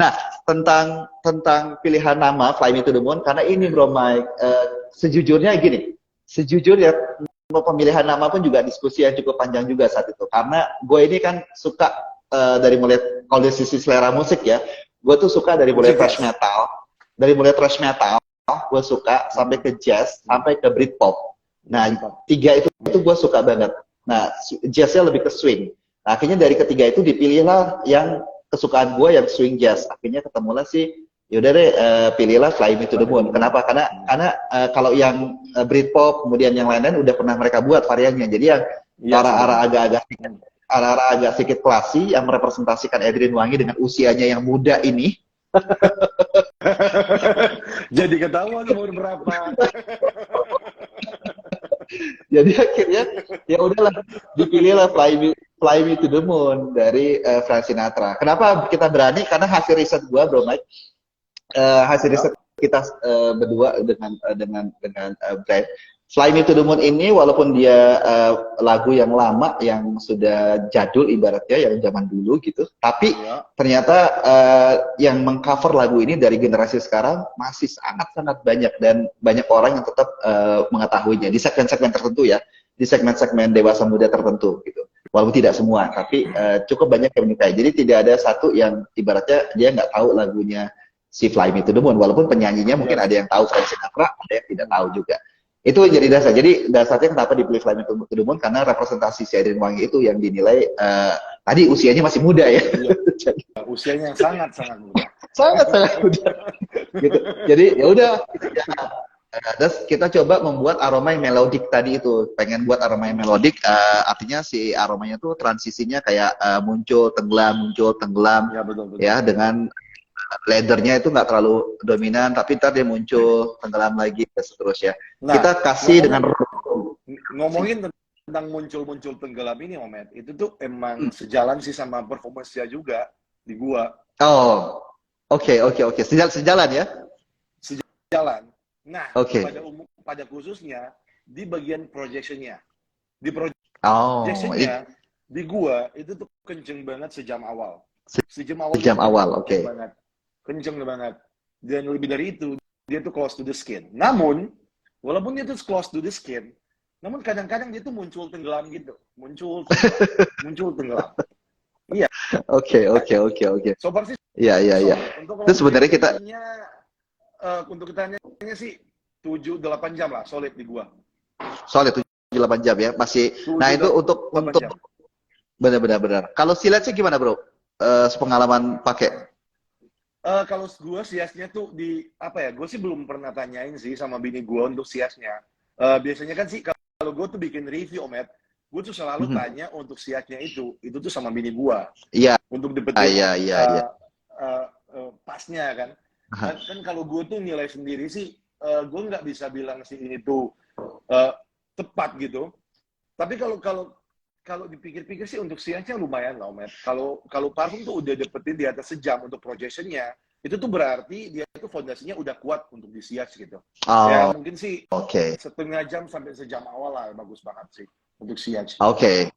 Nah, tentang pilihan nama Fly Me to the Moon, karena ini Bro Mike, sejujurnya pemilihan nama pun juga diskusi yang cukup panjang juga saat itu, karena gue ini kan suka dari mulai, kalau dari sisi selera musik ya, gue tuh suka dari mulai thrash metal, gue suka sampai ke jazz, sampai ke Britpop. Nah, tiga itu gue suka banget. Nah, jazznya lebih ke swing. Nah, akhirnya dari ketiga itu dipilihlah yang kesukaan gue yang swing jazz. Akhirnya ketemulah sih, yaudah deh pilihlah Fly Me to the Moon. Kenapa? Karena kalau yang Britpop kemudian yang lain-lain udah pernah mereka buat variannya. Jadi yang arah-arah agak sedikit klasi yang merepresentasikan Adrian Wangi dengan usianya yang muda ini. Jadi ketahuan umur berapa. Jadi akhirnya ya udahlah dipilihlah Fly Me to the Moon dari Frank Sinatra. Kenapa kita berani? Karena hasil riset gua Bro Mike, hasil riset kita berdua dengan Brian. Fly Me to the Moon ini walaupun dia lagu yang lama, yang sudah jadul ibaratnya, yang zaman dulu gitu, tapi ternyata yang mengcover lagu ini dari generasi sekarang masih sangat-sangat banyak, dan banyak orang yang tetap mengetahuinya di segmen-segmen tertentu ya, di segmen-segmen dewasa muda tertentu gitu. Walaupun tidak semua, tapi cukup banyak yang menyukai. Jadi tidak ada satu yang ibaratnya dia nggak tahu lagunya si Fly Me to the Moon, walaupun penyanyinya mungkin ada yang tahu Frank Sinatra, ada yang tidak tahu juga. Itu jadi dasar. Jadi dasarnya kenapa dipilih Fly Me to the Moon, karena representasi si Adrian Wangi itu yang dinilai tadi usianya masih muda ya. Usianya sangat-sangat muda. Sangat-sangat muda. Gitu. Jadi ya udah terus kita coba membuat aroma yang melodik tadi itu. Pengen buat aroma yang melodik, artinya si aromanya tuh transisinya kayak muncul tenggelam ya, betul. Ya, dengan leadernya itu nggak terlalu dominan, tapi ntar dia muncul tenggelam lagi dan seterusnya. Nah, kita kasih dengan ngomongin tentang muncul tenggelam ini, Omet, itu tuh emang sejalan sih sama performance-nya juga di gua. Oh, oke. Sejalan ya? Sejalan. Nah, pada khususnya di bagian projection-nya. Di projection-nya di gua itu tuh kenceng banget sejam awal. Sejam awal, oke. Kenceng banget. Dan lebih dari itu, dia tuh close to the skin. Namun, walaupun dia tuh close to the skin, namun kadang-kadang dia tuh muncul tenggelam gitu. Muncul tenggelam. Iya. Oke. So far sih. Iya. Itu sebenarnya kita untuk ditanya sih 7-8 jam lah, solid di gua. Solid 7-8 jam ya, masih. Nah, itu untuk benar. Kalau silatnya gimana, Bro? Pengalaman pakai? Kalau gue siasnya tuh gue sih belum pernah tanyain sih sama bini gue untuk siasnya. Biasanya kan sih kalau gue tuh bikin review, Omet, gue tuh selalu tanya untuk siasnya itu tuh sama bini gue. Iya. Untuk dapetin Iya. pasnya kan. Kan kalau gue tuh nilai sendiri sih, gue nggak bisa bilang sih ini tuh tepat gitu. Tapi kalau dipikir-pikir sih untuk siasnya lumayan lah, Omet. Kalau parfum tuh udah dapetin di atas sejam untuk projection-nya, itu tuh berarti dia tuh fondasinya udah kuat untuk disias gitu. Ya mungkin sih setengah jam sampai sejam awal lah, bagus banget sih untuk sias. Oke.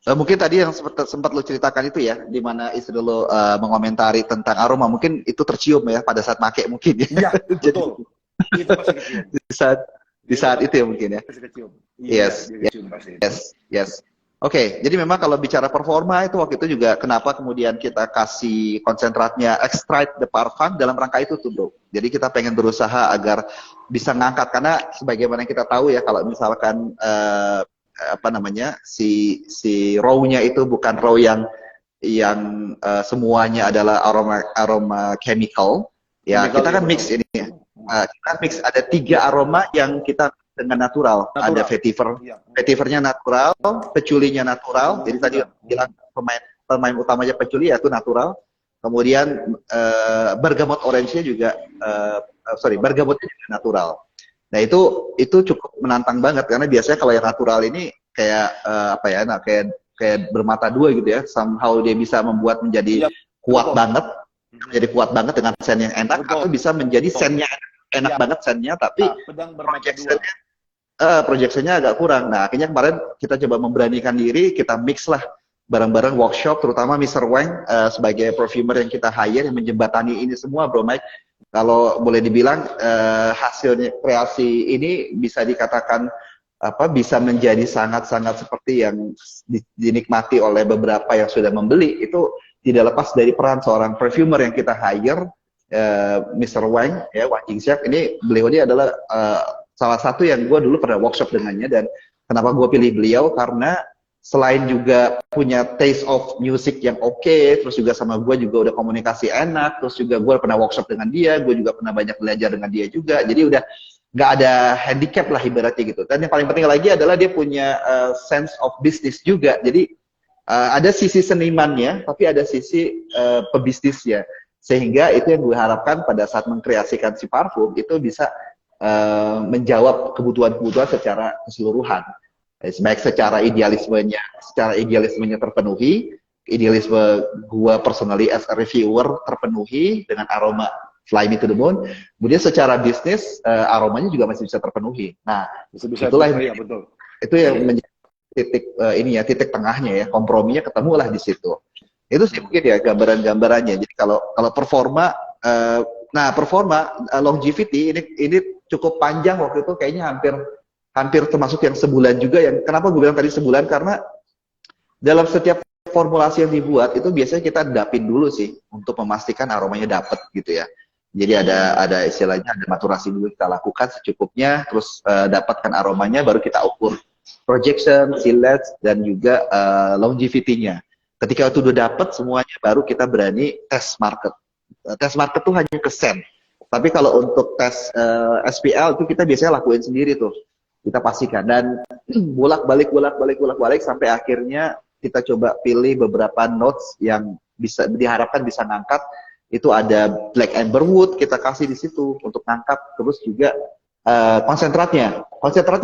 Mungkin tadi yang sempat lo ceritakan itu ya, di mana istri lo mengomentari tentang aroma, mungkin itu tercium ya pada saat pakai mungkin ya. Iya, betul. Itu pasti kecium. Di saat itu ya mungkin ya. Yes. Oke, jadi memang kalau bicara performa itu waktu itu juga kenapa kemudian kita kasih konsentratnya extract the parfum dalam rangka itu tuh, Bro. Jadi kita pengen berusaha agar bisa ngangkat, karena sebagaimana kita tahu ya, kalau misalkan si raw-nya itu bukan raw yang semuanya adalah aroma chemical ya, kita kan mix ini ya. Kita mix ada 3 aroma yang kita dengan natural. Ada vetivernya natural, peculinya natural. Jadi tadi bilang pemain utamanya peculi, yaitu natural. Kemudian bergamot orange-nya juga bergamotnya juga natural. Nah, itu cukup menantang banget, karena biasanya kalau yang natural ini kayak kayak bermata dua gitu ya. Somehow dia bisa membuat menjadi kuat banget. Jadi kuat banget dengan sen yang enak, atau bisa menjadi sennya enak banget sennya, tapi projectionnya agak kurang. Nah, akhirnya kemarin kita coba memberanikan diri, kita mix lah bareng-bareng workshop, terutama Mr. Wang sebagai perfumer yang kita hire yang menjembatani ini semua, Bro Mike. Kalau boleh dibilang hasilnya kreasi ini bisa dikatakan bisa menjadi sangat-sangat seperti yang dinikmati oleh beberapa yang sudah membeli. Itu tidak lepas dari peran seorang perfumer yang kita hire, Mr. Wang, ya, Wang Jingxiak. Ini beliau ini adalah salah satu yang gue dulu pernah workshop dengannya, dan kenapa gue pilih beliau, karena selain juga punya taste of music yang oke, terus juga sama gue juga udah komunikasi enak, terus juga gue pernah workshop dengan dia, gue juga pernah banyak belajar dengan dia juga, jadi udah nggak ada handicap lah ibaratnya gitu. Dan yang paling penting lagi adalah dia punya sense of business juga, jadi ada sisi senimannya, tapi ada sisi pebisnisnya. Sehingga itu yang gue harapkan pada saat mengkreasikan si parfum itu bisa menjawab kebutuhan-kebutuhan secara keseluruhan. Baik secara idealismenya terpenuhi, idealisme gua personally as a reviewer terpenuhi dengan aroma Fly Me to the Moon. Kemudian secara bisnis aromanya juga masih bisa terpenuhi. Nah, Bisa itulah ya, betul. itu yang menjadi titik titik tengahnya ya, komprominya ketemulah di situ. Itu sih mungkin ya gambaran-gambarannya. Jadi kalau performa longevity ini cukup panjang waktu itu, kayaknya hampir termasuk yang sebulan juga. Yang kenapa gue bilang tadi sebulan, karena dalam setiap formulasi yang dibuat itu biasanya kita dapin dulu sih untuk memastikan aromanya dapet gitu ya. Jadi ada istilahnya, ada maturasi dulu kita lakukan secukupnya, terus dapatkan aromanya, baru kita ukur projection, silhouette, dan juga longevity-nya. Ketika itu udah dapet semuanya, baru kita berani tes market. Tes market tuh hanya ke sen. Tapi kalau untuk tes SPL itu kita biasanya lakuin sendiri tuh. Kita pastikan, dan bolak-balik sampai akhirnya kita coba pilih beberapa notes yang bisa diharapkan bisa ngangkat. Itu ada black amberwood kita kasih di situ untuk ngangkat, terus juga konsentratnya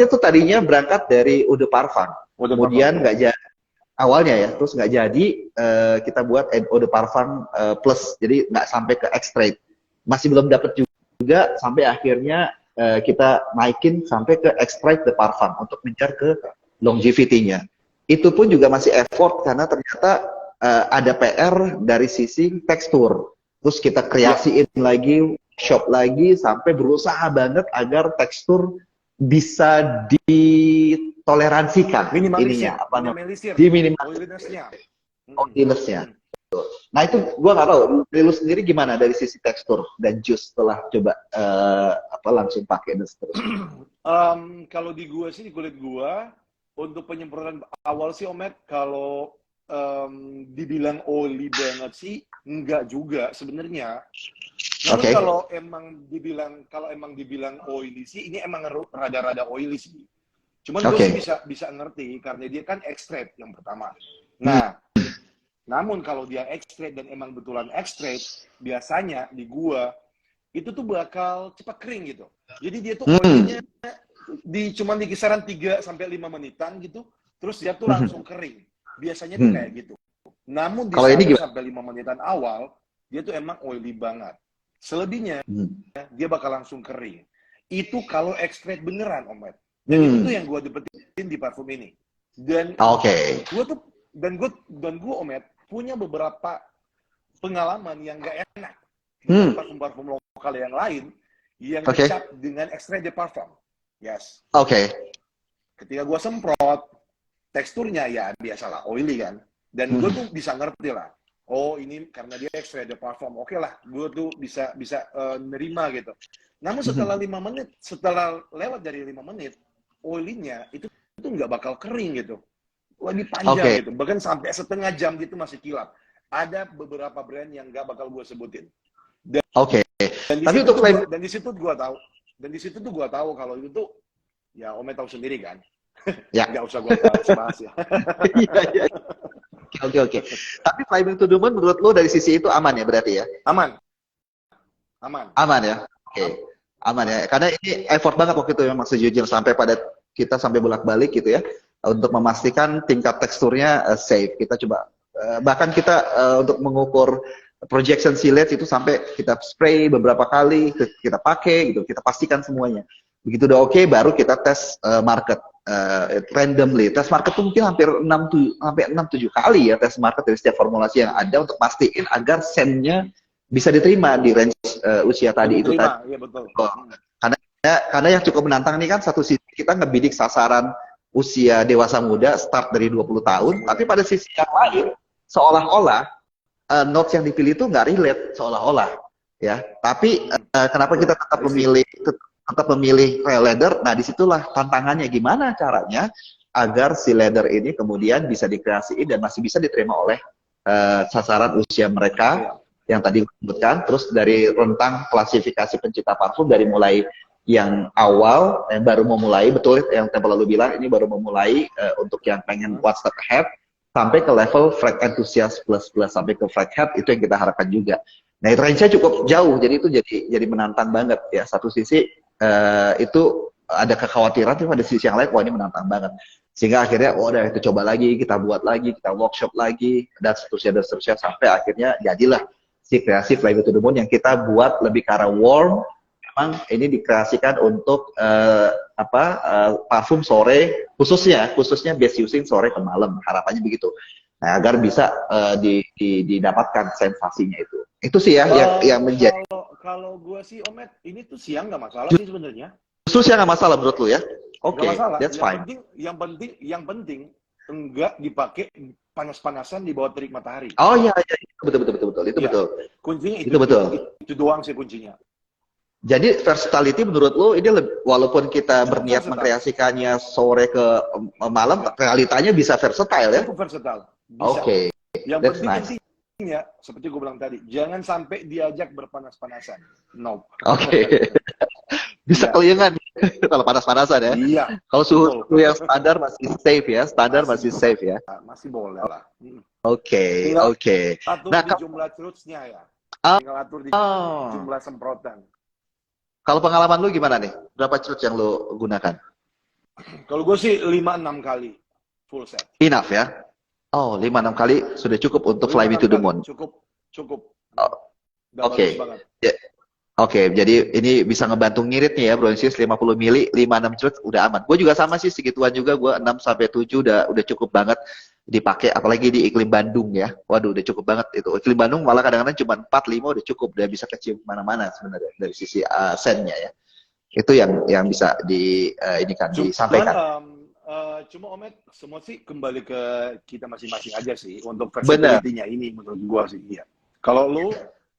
tuh tadinya berangkat dari eau de parfum, kemudian nggak jadi awalnya ya, terus nggak jadi, kita buat eau de parfum plus, jadi nggak sampai ke extract, masih belum dapat juga sampai akhirnya kita naikin sampai ke extract de parfum untuk mengejar ke longevity-nya. Itu pun juga masih effort karena ternyata ada PR dari sisi tekstur. Terus kita kreasiin lagi, shop lagi, sampai berusaha banget agar tekstur bisa ditoleransikan. Minimalisir. Oiliness-nya. Nah itu gue nggak tahu, lu sendiri gimana dari sisi tekstur dan juice setelah coba langsung pakai dan seterusnya. Kalau di gua sih, di kulit gua, untuk penyemprotan awal sih Omet, kalau dibilang oily banget sih enggak juga sebenarnya. Namun kalau emang dibilang oily sih, ini emang rada-rada oily sih. Cuman gue sih bisa ngerti karena dia kan ekstrak yang pertama. Nah, namun kalau dia ekstrak dan emang betulan ekstrak, biasanya di gua itu tuh bakal cepat kering gitu. Jadi dia tuh oilnya cuman di kisaran 3 sampai 5 menitan gitu, terus dia tuh langsung kering. Biasanya tuh kayak gitu. Namun di 1 sampai 5 menitan awal, dia tuh emang oily banget. Selebihnya, dia bakal langsung kering. Itu kalau ekstrak beneran, Om Ed. Dan itu tuh yang gue dapetin di parfum ini. Dan gue Om Ed, punya beberapa pengalaman yang gak enak. Di parfum-parfum lokal yang lain, yang dicap dengan ekstrak de parfum. Yes. Ketika gue semprot, teksturnya ya biasalah oily kan, dan gue tuh bisa ngerti lah, oh ini karena dia extrait de parfum, oke lah, gue tuh bisa nerima gitu. Namun setelah 5 menit, setelah lewat dari 5 menit, oily-nya itu nggak bakal kering gitu, lebih panjang gitu, bahkan sampai setengah jam gitu masih kilap. Ada beberapa brand yang nggak bakal gue sebutin. Dan di situ gue tahu kalau itu tuh ya Ome tahu sendiri kan. Ya. Nggak usah gue bahas ya. Iya. Oke. Tapi Fly Me to the Moon menurut lo dari sisi itu aman ya berarti ya? Aman ya? Oke. Aman ya. Karena ini effort banget waktu itu memang sejujurnya, sampai pada kita sampai bolak-balik gitu ya, untuk memastikan tingkat teksturnya safe. Kita coba, bahkan kita untuk mengukur projection silhouette itu sampai kita spray beberapa kali, kita pakai gitu, kita pastikan semuanya. Begitu udah oke, baru kita tes market randomly. Tes market tuh mungkin hampir 6-7 kali ya tes market dari setiap formulasi yang ada untuk pastiin agar sennya bisa diterima di range usia tadi itu tadi. Iya betul. Karena yang cukup menantang nih kan, satu sisi kita ngebidik sasaran usia dewasa muda start dari 20 tahun, tapi pada sisi yang lain seolah-olah notes yang dipilih itu nggak relate seolah-olah ya. Tapi kenapa kita tetap memilih Royal Leather? Nah, disitulah tantangannya, gimana caranya agar si leather ini kemudian bisa dikreasiin dan masih bisa diterima oleh sasaran usia mereka yang tadi disebutkan. Terus dari rentang klasifikasi pencinta parfum, dari mulai yang awal, yang baru memulai, betul yang Temple lalu bilang, ini baru memulai untuk yang pengen one step ahead, sampai ke level frag enthusiast plus sampai ke frag head, itu yang kita harapkan juga. Nah, itu range-nya cukup jauh, jadi itu jadi menantang banget ya. Satu sisi itu ada kekhawatiran, tapi pada sisi yang lain, wah ini menantang banget. Sehingga akhirnya, oh udah itu coba lagi, kita buat lagi, kita workshop lagi, dan seterusnya, sampai akhirnya jadilah si kreasi Fly Me to the Moon yang kita buat lebih ke arah warm. Memang ini dikreasikan untuk parfum sore, khususnya base using sore ke malam, harapannya begitu. Nah, agar bisa didapatkan sensasinya itu. Itu sih ya yang menjadi. Kalau gue sih Omet, ini tuh siang nggak masalah sih sebenarnya. Khusus ya nggak masalah menurut lu ya? Oke, Nggak masalah. that's fine. Yang penting enggak dipakai panas-panasan di bawah terik matahari. Oh iya, betul itu Ya, betul. kuncinya Itu betul. Itu doang sih kuncinya. Jadi versatility menurut lu ini walaupun kita Cukup berniat versatile. mengkreasikannya sore ke malam, realitanya bisa versatile ya? Cukup versatile. Bisa. Oke, Yang that's penting nice. intinya, seperti gue bilang tadi, jangan sampai diajak berpanas-panasan. No. Oke. Bisa Iya. keliengan kalau panas-panasan ya. Iya. Kalau suhu Betul. yang standar masih safe ya, masih safe ya. Masih boleh lah. Oke. Atur Nah, di jumlah truths-nya ya. Oh. Tinggal atur di jumlah semprotan. Kalau pengalaman lu gimana nih? Berapa cerut yang lu gunakan? Kalau gue sih 5-6 kali full set. Enough ya? Oh, 5-6 kali sudah cukup untuk Fly Me to the Moon. Cukup. Oh, oke. Bagus banget. Oke, jadi ini bisa ngebantu ngirit nih ya, Bro Insis, 50 mili, 5-6 cerut udah aman. Gue juga sama sih, segituan juga, gue 6-7 udah cukup banget dipakai, apalagi di iklim Bandung ya. Waduh, udah cukup banget itu. Iklim Bandung malah kadang-kadang cuma 4-5 udah cukup, udah bisa kecium mana-mana sebenarnya dari sisi sennya ya. Itu yang bisa disampaikan. Cuma Omet, semua sih kembali ke kita masing-masing aja sih untuk versatility-nya ini menurut gua sih. Iya. Kalau lu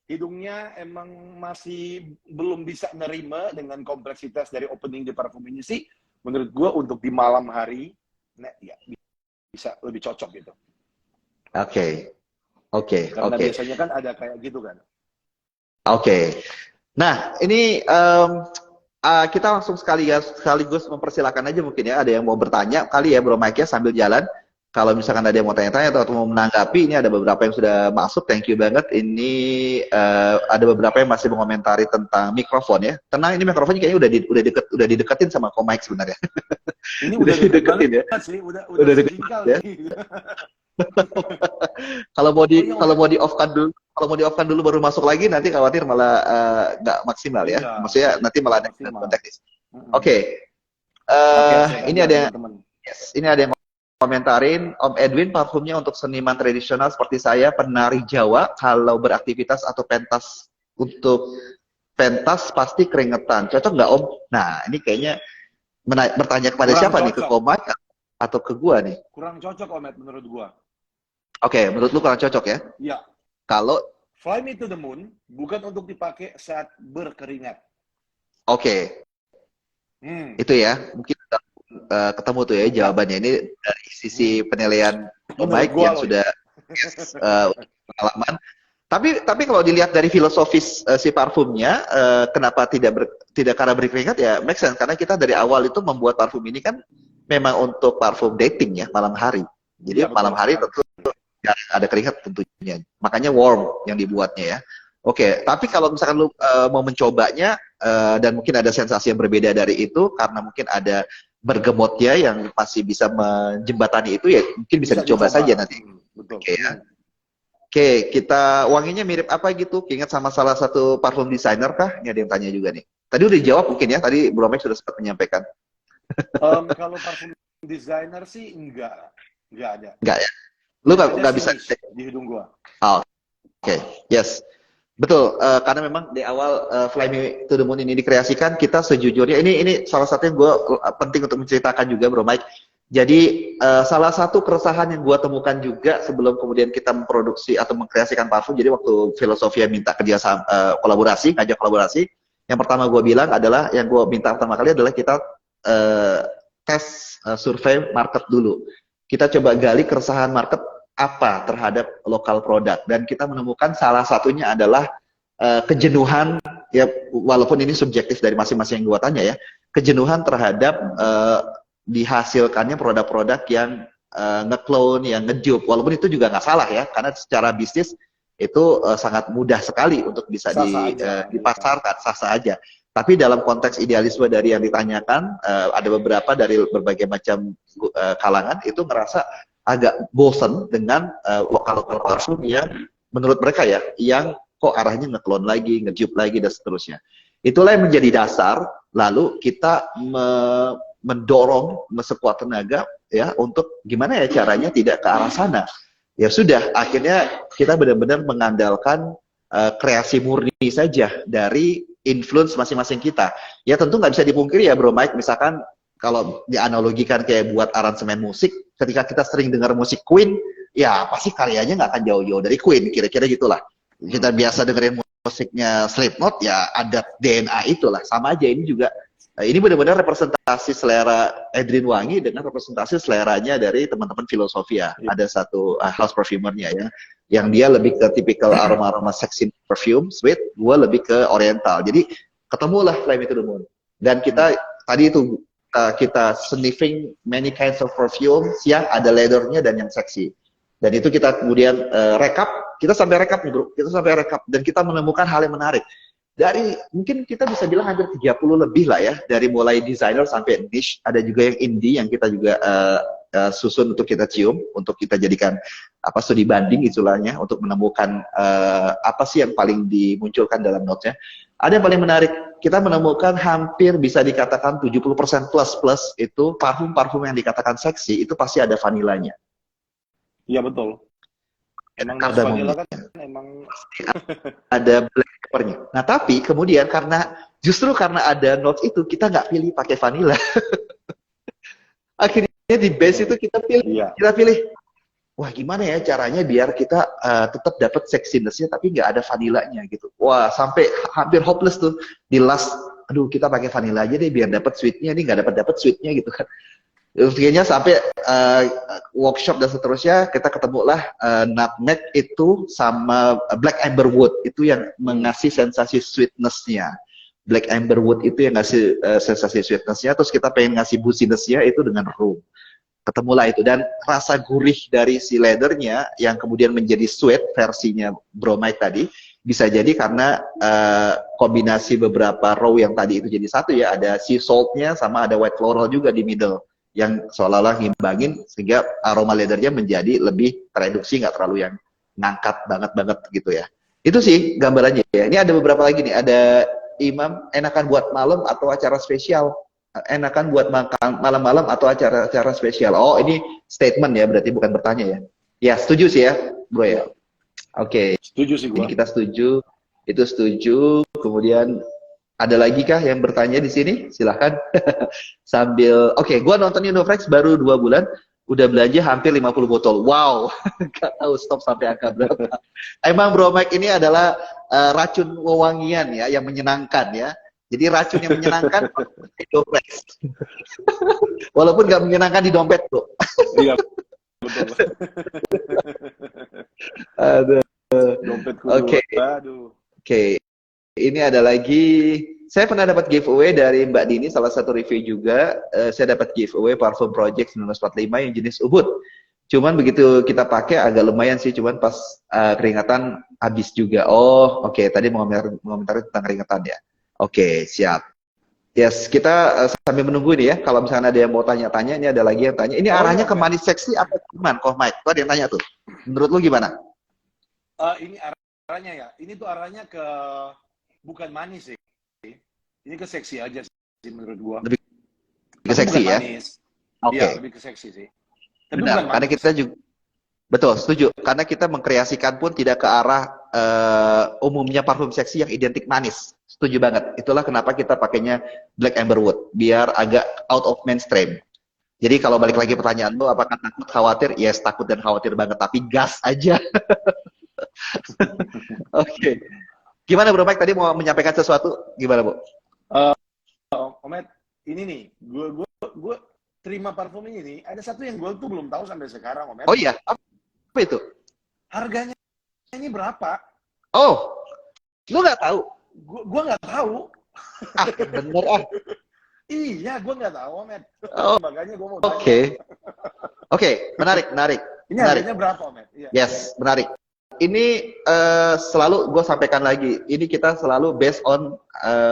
hidungnya emang masih belum bisa nerima dengan kompleksitas dari opening di parfum ini sih, menurut gua untuk di malam hari, ya bisa lebih cocok gitu. Oke. Karena biasanya kan ada kayak gitu kan. Oke. Nah, ini kita langsung sekaligus mempersilakan aja mungkin ya, ada yang mau bertanya kali ya Bro Mike ya sambil jalan. Kalau misalkan ada yang mau tanya-tanya atau mau menanggapi, ini ada beberapa yang sudah masuk, thank you banget. Ini ada beberapa yang masih mengomentari tentang mikrofon ya. Tenang, ini mikrofonnya kayaknya udah dideketin sama Mike sebenarnya. Ini udah dideketin ya? Sih, udah deketin ya. Kalau mau di off kan dulu baru masuk lagi, nanti khawatir malah nggak maksimal ya. Iya. Maksudnya nanti malah ada teknis. Oke. Ini ada yang komentarin, Om Edwin, parfumnya untuk seniman tradisional seperti saya, penari Jawa, kalau beraktivitas atau pentas pasti keringetan. Cocok nggak Om? Nah, ini kayaknya bertanya kepada kurang siapa cocok nih? Ke Komai atau ke gua nih? Kurang cocok Om Ed, menurut gua. Oke, menurut lu kurang cocok ya? Iya. Kalau Fly Me to the Moon bukan untuk dipakai saat berkeringat. Oke. Itu ya, mungkin ketemu tuh ya jawabannya. Ini dari sisi penilaian Mike yang sudah pengalaman. Tapi kalau dilihat dari filosofis si parfumnya, kenapa tidak karena berkeringat ya make sense, karena kita dari awal itu membuat parfum ini kan memang untuk parfum dating ya, malam hari. Jadi ya, malam hari tentu ada keringat tentunya. Makanya warm yang dibuatnya ya. Oke, tapi kalau misalkan lu mau mencobanya dan mungkin ada sensasi yang berbeda dari itu karena mungkin ada bergemotnya yang masih bisa menjembatani itu ya mungkin bisa dicoba saja nanti. Betul. Oke ya. Oke, kita wanginya mirip apa gitu? Ingat sama salah satu parfum designer kah? Ini ada yang tanya juga nih. Tadi udah dijawab mungkin ya, tadi Bro Mike sudah sempat menyampaikan. Kalau parfum designer sih enggak ada. Enggak ya? Lu nggak bisa di hidung gua. Oke. Yes. Betul, karena memang di awal Fly Me to the Moon ini dikreasikan, kita sejujurnya, ini salah satu yang gue penting untuk menceritakan juga Bro Mike. Jadi salah satu keresahan yang gue temukan juga sebelum kemudian kita memproduksi atau mengkreasikan parfum, jadi waktu Filosofia minta ngajak kolaborasi, yang pertama gue bilang adalah, yang gue minta pertama kali adalah kita tes survei market dulu. Kita coba gali keresahan market apa terhadap lokal produk, dan kita menemukan salah satunya adalah kejenuhan ya, walaupun ini subjektif dari masing-masing yang gua tanya ya, kejenuhan terhadap dihasilkannya produk-produk yang nge-clone, yang nge-dupe, walaupun itu juga nggak salah ya, karena secara bisnis itu sangat mudah sekali untuk bisa dipasarkan, sah-sah aja. Tapi dalam konteks idealisme dari yang ditanyakan, ada beberapa dari berbagai macam kalangan itu ngerasa agak bosen dengan lokal-lokal parfum yang menurut mereka ya, yang kok arahnya ngeklon lagi, ngejup lagi, dan seterusnya. Itulah yang menjadi dasar, lalu kita mendorong sekuat tenaga ya untuk gimana ya caranya tidak ke arah sana. Ya sudah, akhirnya kita benar-benar mengandalkan kreasi murni saja dari influence masing-masing kita. Ya tentu nggak bisa dipungkiri ya Bro Mike, misalkan kalau dianalogikan kayak buat aransemen musik, ketika kita sering dengar musik Queen, ya pasti karyanya nggak akan jauh-jauh dari Queen, kira-kira gitulah. Kita biasa dengerin musiknya Slipknot, ya ada DNA itulah. Sama aja ini juga, ini benar-benar representasi selera Edrin Wangi dengan representasi seleranya dari teman-teman Filosofia. Ada satu house perfumernya ya, yang dia lebih ke typical aroma-aroma sexy perfume, sweet, gue lebih ke oriental. Jadi ketemulah Fly Me to the Moon. Dan kita tadi itu kita sniffing many kinds of perfume yang ada leathernya dan yang seksi. Dan itu kita kemudian rekap, kita sampai rekap nih bro, kita sampai rekap dan kita menemukan hal yang menarik. Dari mungkin kita bisa bilang hampir 30 lebih lah ya, dari mulai designer sampai niche, ada juga yang indie yang kita juga susun untuk kita cium, untuk kita jadikan apa studi banding istilahnya, untuk menemukan apa sih yang paling dimunculkan dalam notes-nya. Ada yang paling menarik, kita menemukan hampir bisa dikatakan 70% plus itu parfum-parfum yang dikatakan seksi, itu pasti ada vanilanya. Iya betul. Emang vanilla kan emang ada black peppernya. Nah tapi kemudian justru karena ada notes itu, kita nggak pilih pakai vanilla. Akhirnya di base itu kita pilih, wah gimana ya caranya biar kita tetap dapat sexiness-nya tapi nggak ada vanilanya gitu. Wah sampai hampir hopeless tuh di last, aduh kita pakai vanilla aja deh biar dapat sweetnya, ini nggak dapat sweetnya gitu kan. Akhirnya sampai workshop dan seterusnya kita ketemulah nutmeg itu sama black amberwood itu yang mengasih sensasi sweetness-nya. Black amberwood itu yang ngasih sensasi sweetness-nya, terus kita pengen ngasih booziness-nya itu dengan rum. Ketemulah itu, dan rasa gurih dari si leathernya yang kemudian menjadi sweet versinya bromide tadi bisa jadi karena kombinasi beberapa raw yang tadi itu jadi satu ya, ada sea salt-nya sama ada white floral juga di middle yang seolah-olah ngimbangin sehingga aroma leathernya menjadi lebih tereduksi, nggak terlalu yang ngangkat banget gitu ya. Itu sih gambarannya ya. Ini ada beberapa lagi nih, ada Imam, enakan buat malam atau acara spesial? Enakan buat makan malam-malam atau acara-acara spesial? Oh ini statement ya, berarti bukan bertanya ya. Ya setuju sih ya bro ya. Oke. Setuju sih gua. Ini kita setuju, itu setuju. Kemudian ada lagi kah yang bertanya di sini? Silahkan. Sambil, oke, gua nonton Inofrex baru 2 bulan, udah belanja hampir 50 botol. Wow, gak tahu stop sampai angka berapa. Emang Bro Mike ini adalah racun wewangian ya, yang menyenangkan ya. Jadi racun yang menyenangkan Inofrex. Walaupun gak menyenangkan di dompet, Bro. Iya, betul. Aduh. Dompetku. Oke. Oke. Ini ada lagi, saya pernah dapat giveaway dari Mbak Dini, salah satu review juga. Saya dapat giveaway parfum Project 1945 yang jenis Ubud. Cuman begitu kita pakai agak lumayan sih, cuman pas keringatan habis juga. Oh, oke. Tadi mau komentar tentang keringatan ya. Oke, siap. Yes, kita sambil menunggu ini ya. Kalau misalnya ada yang mau tanya-tanya, ini ada lagi yang tanya. Ini arahnya ke manis seksi atau gimana? Kok Mike? Tuh ada yang tanya tuh. Menurut lu gimana? Ini arahnya ya. Ini tuh arahnya ke bukan manis sih. Ini ke seksi aja sih menurut gua. Lebih ke seksi ya? Oke. Iya, lebih ke seksi sih. Tapi benar, karena kita juga betul, setuju. Karena kita mengkreasikan pun tidak ke arah umumnya parfum seksi yang identik manis. Setuju banget. Itulah kenapa kita pakainya Black Amberwood, biar agak out of mainstream. Jadi kalau balik lagi pertanyaan lo, apakah takut, khawatir? Yes, takut dan khawatir banget, tapi gas aja. Oke. Gimana Bro Mike tadi mau menyampaikan sesuatu? Gimana Bu? Omet, ini nih, gue terima parfum ini nih. Ada satu yang gue tuh belum tahu sampai sekarang, Omet. Oh iya, apa itu? Harganya ini berapa? Oh, lu nggak tahu? Gue nggak tahu. Ah, bener ah. Iya, gue nggak tahu, Omet. Oh, makanya gue mau. Oke, menarik. Ini harganya berapa, Omet? Iya. Yes, menarik. ini selalu gue sampaikan lagi, ini kita selalu based on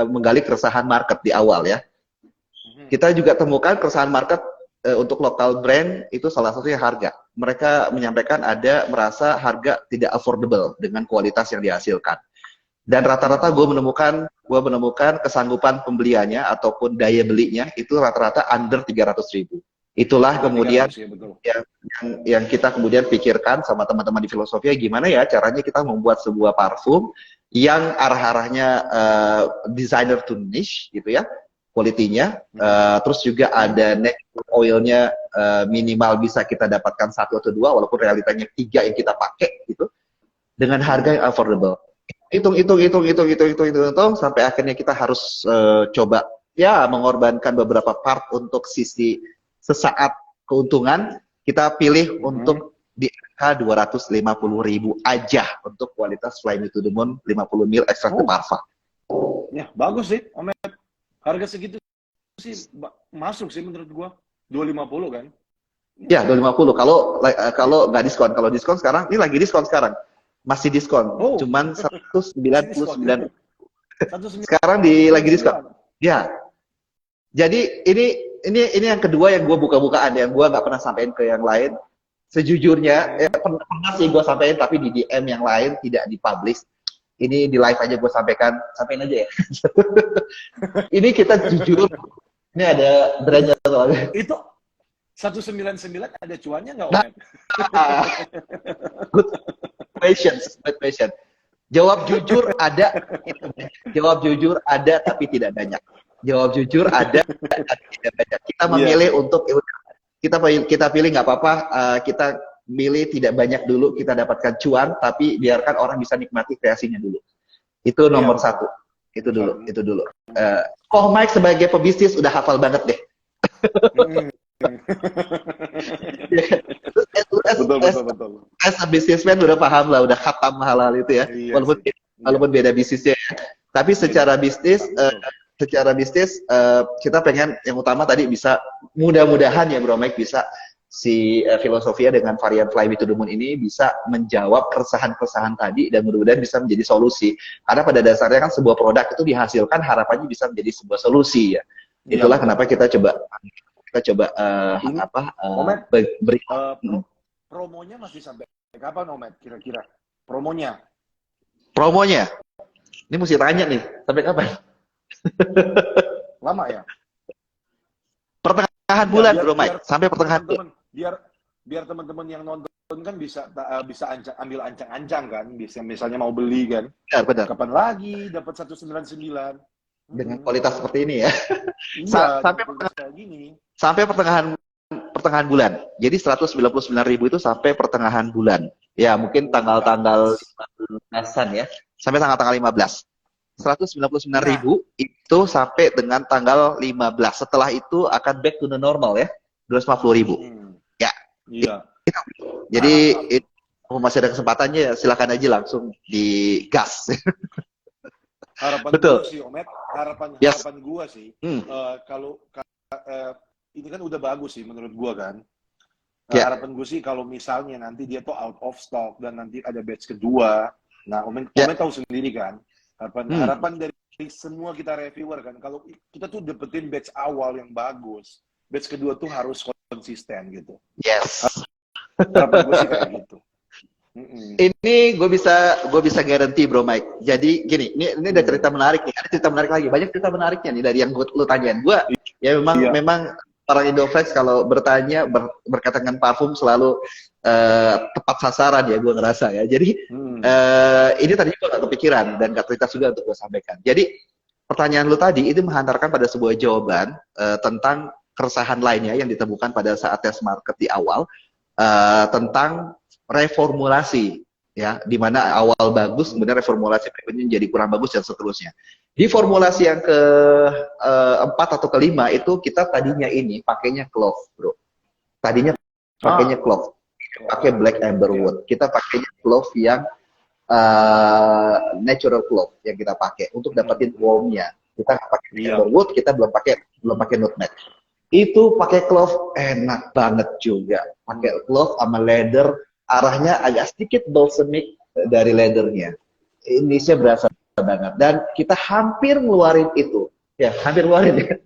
menggali keresahan market di awal ya. Kita juga temukan keresahan market untuk lokal brand itu salah satunya harga. Mereka menyampaikan merasa harga tidak affordable dengan kualitas yang dihasilkan. Dan rata-rata gue menemukan kesanggupan pembeliannya ataupun daya belinya itu rata-rata under 300.000. Itulah kemudian yang kita kemudian pikirkan sama teman-teman di Filosofia, gimana ya caranya kita membuat sebuah parfum yang arah-arahnya designer to niche gitu ya, kualitinya, terus juga ada natural oilnya minimal bisa kita dapatkan 1 atau 2, walaupun realitanya 3 yang kita pakai gitu, dengan harga yang affordable. Hitung sampai akhirnya kita harus coba ya mengorbankan beberapa part untuk sisi sesaat keuntungan. Kita pilih untuk di angka 250.000 aja untuk kualitas Fly Me to the Moon 50 ml ekstrak parfum. Ya bagus sih, Om. Harga segitu sih masuk sih menurut gua. 250 kan? Ya 250 kalau nggak diskon. Kalau diskon sekarang, ini lagi diskon sekarang. Masih diskon, cuman 199. Sekarang lagi diskon. Ya. Jadi ini yang kedua yang gue buka-bukaan, yang gue nggak pernah sampaikan ke yang lain. Sejujurnya, pernah sih gue sampaikan, tapi di DM yang lain tidak dipublish. Ini di live aja gue sampaikan aja ya. Ini kita jujur, ini ada brandnya soalnya. Itu 199 ada cuannya nggak, Om? Good question. Jawab jujur ada, tapi tidak banyak. Jawab jujur ada, tapi tidak banyak. Kita memilih untuk kita pilih nggak apa-apa. Kita milih tidak banyak dulu, kita dapatkan cuan, tapi biarkan orang bisa nikmati kreasinya dulu. Itu nomor satu. Itu dulu. Mike sebagai pebisnis udah hafal banget deh. Betul. As a businessman udah paham lah, udah khatam halal itu ya. Iya, walaupun beda bisnisnya ya. Tapi secara bisnis kita pengen yang utama tadi bisa, mudah-mudahan ya Bro Mike, bisa si Filosofia dengan varian Fly Me to the Moon ini bisa menjawab keresahan-keresahan tadi, dan mudah-mudahan bisa menjadi solusi. Karena pada dasarnya kan sebuah produk itu dihasilkan harapannya bisa menjadi sebuah solusi ya. Itulah kenapa kita coba beri promonya masih sampai kapan, Om? Kira-kira promonya ini mesti tanya nih, sampai kapan? Lama ya? Pertengahan bulan Bro Mike, sampai pertengahan bulan. Biar teman-teman yang nonton kan bisa ambil ancang-ancang kan, bisa misalnya mau beli kan. Benar. Kapan lagi dapat 199 dengan kualitas seperti ini ya. Sampai pertengahan bulan. Jadi 199.000 itu sampai pertengahan bulan. Ya, mungkin tanggal-tanggal 15-an ya. Sampai tanggal 15. 199.000 itu sampai dengan tanggal 15. Setelah itu akan back to the normal ya. 250.000. Ya. Iya. Jadi masih ada kesempatannya, silakan aja langsung digas. Harapan Betul. Gua sih, Omet, harapan gua sih, kalau ini kan udah bagus sih menurut gua kan. Harapan gue sih kalau misalnya nanti dia tuh out of stock dan nanti ada batch kedua, nah Omet tahu sendiri kan, harapan dari semua kita reviewer kan, kalau kita tuh dapetin batch awal yang bagus, batch kedua tuh harus konsisten gitu. Yes. Harapan gue sih kayak gitu. Ini gue bisa garanti Bro Mike. Jadi gini, ini ada cerita menarik nih. Ada cerita menarik lagi. Banyak cerita menariknya nih dari yang lu tanyain. Gue ya memang orang Indoflex kalau bertanya berkaitan dengan parfum selalu tepat sasaran ya, gue ngerasa ya. Jadi ini tadi gue gak kepikiran dan gak cerita juga untuk gue sampaikan. Jadi pertanyaan lu tadi itu menghantarkan pada sebuah jawaban tentang keresahan lainnya yang ditemukan pada saat tes market di awal tentang reformulasi ya, di mana awal bagus kemudian reformulasi berikutnya jadi kurang bagus dan seterusnya. Di formulasi yang keempat atau kelima itu kita tadinya ini pakainya clove, Bro. Tadinya pakainya clove, pakai black amberwood. Kita pakainya clove yang natural clove yang kita pakai untuk dapetin warmnya. Kita pakai amberwood, kita belum pakai nutmeg. Itu pakai clove enak banget juga. Pakai clove sama leather, arahnya agak sedikit balsamic, dari leathernya. Ini berasa banget. Dan kita hampir ngeluarin itu. Ya, hampir ngeluarin ya.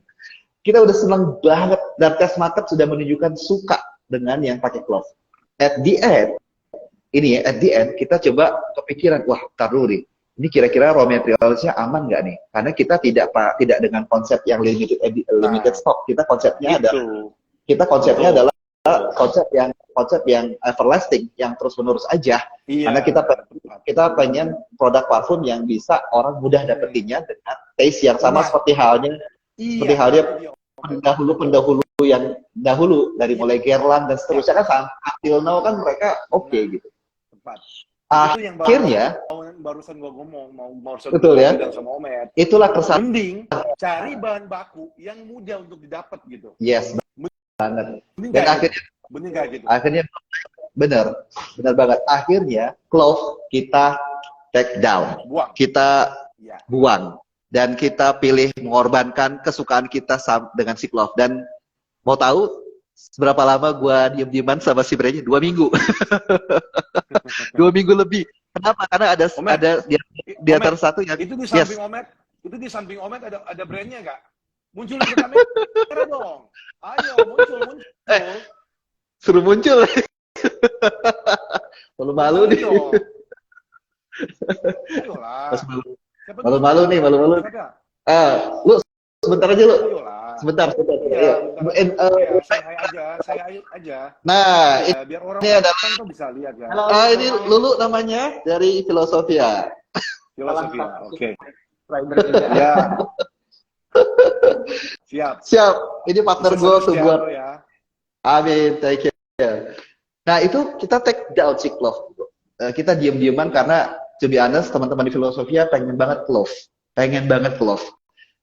Kita udah senang banget dan test market sudah menunjukkan suka dengan yang pakai cloth. At the end, kita coba kepikiran, wah, tar dulu nih. Ini kira-kira raw materialsnya aman nggak nih? Karena kita tidak dengan konsep yang limited stock. Kita konsepnya adalah konsep yang everlasting, yang terus-menerus aja. Iya. Karena kita pengen produk parfum yang bisa orang mudah dapetinnya dengan taste yang sama seperti halnya pendahulu yang dahulu dari mulai Guerlain dan seterusnya kan until now kan mereka oke gitu. Tepat. Akhirnya barusan gua ngomong betul ya. Sama Omet. Itulah kesan. Mending cari bahan baku yang mudah untuk didapat gitu. Yes, banget. Dan akhirnya benar banget. Akhirnya clove kita take down, kita buang, dan kita pilih mengorbankan kesukaan kita dengan si clove. Dan mau tahu berapa lama gua diem-dieman sama si brandnya? 2 minggu. 2 minggu lebih. Kenapa? Karena ada di antara satu yang itu di samping Omet, itu di samping Omet ada brandnya nggak? Muncul ke kamera dong. Ayo muncul. Suruh muncul. Malu-malu nih. Malu-malu nih. Lu sebentar aja lu. Sebentar. Saya aja. Nah, biar orang tuh bisa lihat ya. Ini Lulu namanya dari Filosofia. Oke. Ya. Siap. Ini partner gue tuh buat. Amin, thank you. Nah, itu kita take down si clove. Kita diem-dieman karena to be honest, teman-teman di Filosofia pengen banget clove.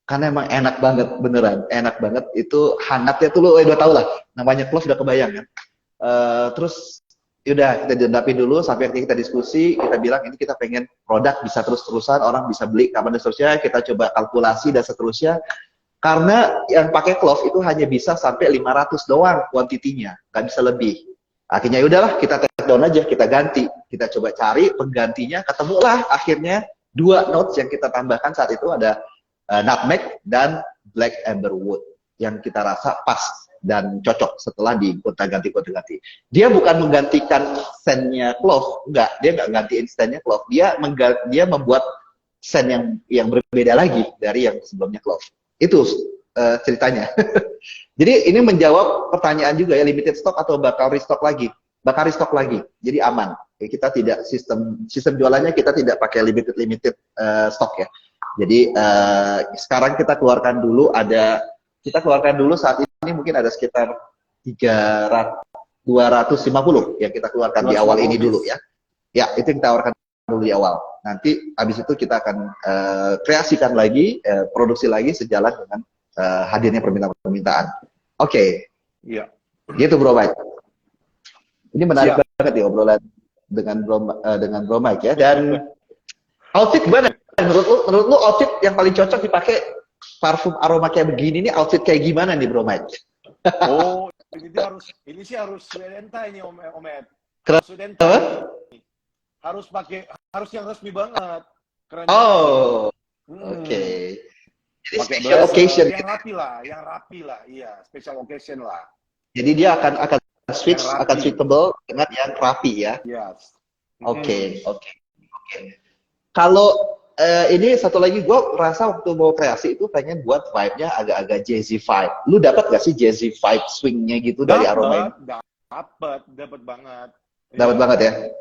Karena emang enak banget, beneran enak banget. Itu hangatnya tuh lo udah tau lah, namanya clove udah kebayang kan. Terus yaudah kita dendapin dulu sampai kita diskusi, kita bilang ini kita pengen produk bisa terus-terusan, orang bisa beli kapan dan seterusnya. Kita coba kalkulasi dan seterusnya. Karena yang pakai clove itu hanya bisa sampai 500 doang kuantitinya, nggak bisa lebih. Akhirnya yaudahlah kita take down aja, kita ganti. Kita coba cari penggantinya, ketemulah akhirnya 2 notes yang kita tambahkan saat itu ada nutmeg dan black amberwood yang kita rasa pas dan cocok setelah digonta-ganti. Dia bukan menggantikan scentnya clove, enggak, dia nggak gantiin scentnya clove, dia membuat scent yang berbeda lagi dari yang sebelumnya clove. Itu ceritanya. Jadi ini menjawab pertanyaan juga ya, limited stock atau bakal restock lagi. Jadi aman. Kita tidak sistem jualannya kita tidak pakai limited stock ya. Jadi sekarang kita keluarkan dulu saat ini mungkin ada sekitar 250 yang kita keluarkan di awal ini dulu ya. Ya, itu yang kita tawarkan dulu di awal. Nanti habis itu kita akan kreasikan lagi, produksi lagi sejalan dengan hadirnya permintaan. Oke. Iya. Gitu Bro Mike. Ini menarik banget ya obrolan dengan Bro Mike ya. Dan outfit gimana? Menurut lu outfit yang paling cocok dipakai parfum aroma kayak begini nih, outfit kayak gimana nih Bro Mike? Oh, ini sih harus Sudentai nih Omet. Harus yang resmi banget. Keren. Oh. Oke. Jadi special occasion yang rapi lah. Iya, special occasion lah. Jadi dia akan suitable dengan yang rapi ya. Yes. Oke. Kalau ini satu lagi, gue rasa waktu mau kreasi itu pengen buat vibe-nya agak-agak jazzy vibe. Lu dapat gak sih jazzy vibe swing-nya gitu dari aroma ini? Dapat banget. Dapat banget ya?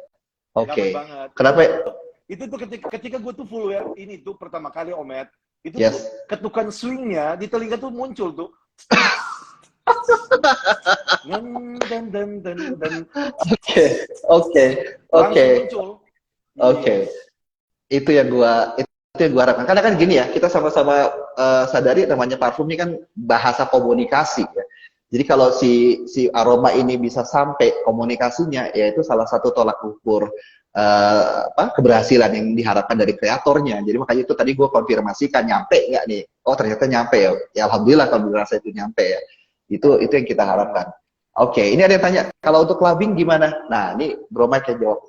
Oke. Kenapa? Itu tuh ketika gue tuh full wear ini tuh pertama kali Omet, itu tuh ketukan swing-nya di telinga tuh muncul tuh. Oke. Itu yang gua harapkan. Karena kan gini ya, kita sama-sama sadari namanya parfum ini kan bahasa komunikasi ya. Jadi kalau si aroma ini bisa sampai komunikasinya, ya itu salah satu tolak ukur keberhasilan yang diharapkan dari kreatornya. Jadi makanya itu tadi gue konfirmasikan, nyampe nggak nih? Oh ternyata nyampe ya. Ya alhamdulillah kalau dirasa itu nyampe ya. Itu yang kita harapkan. Oke, ini ada yang tanya, kalau untuk clubbing gimana? Nah, ini Bro Mike yang jawab.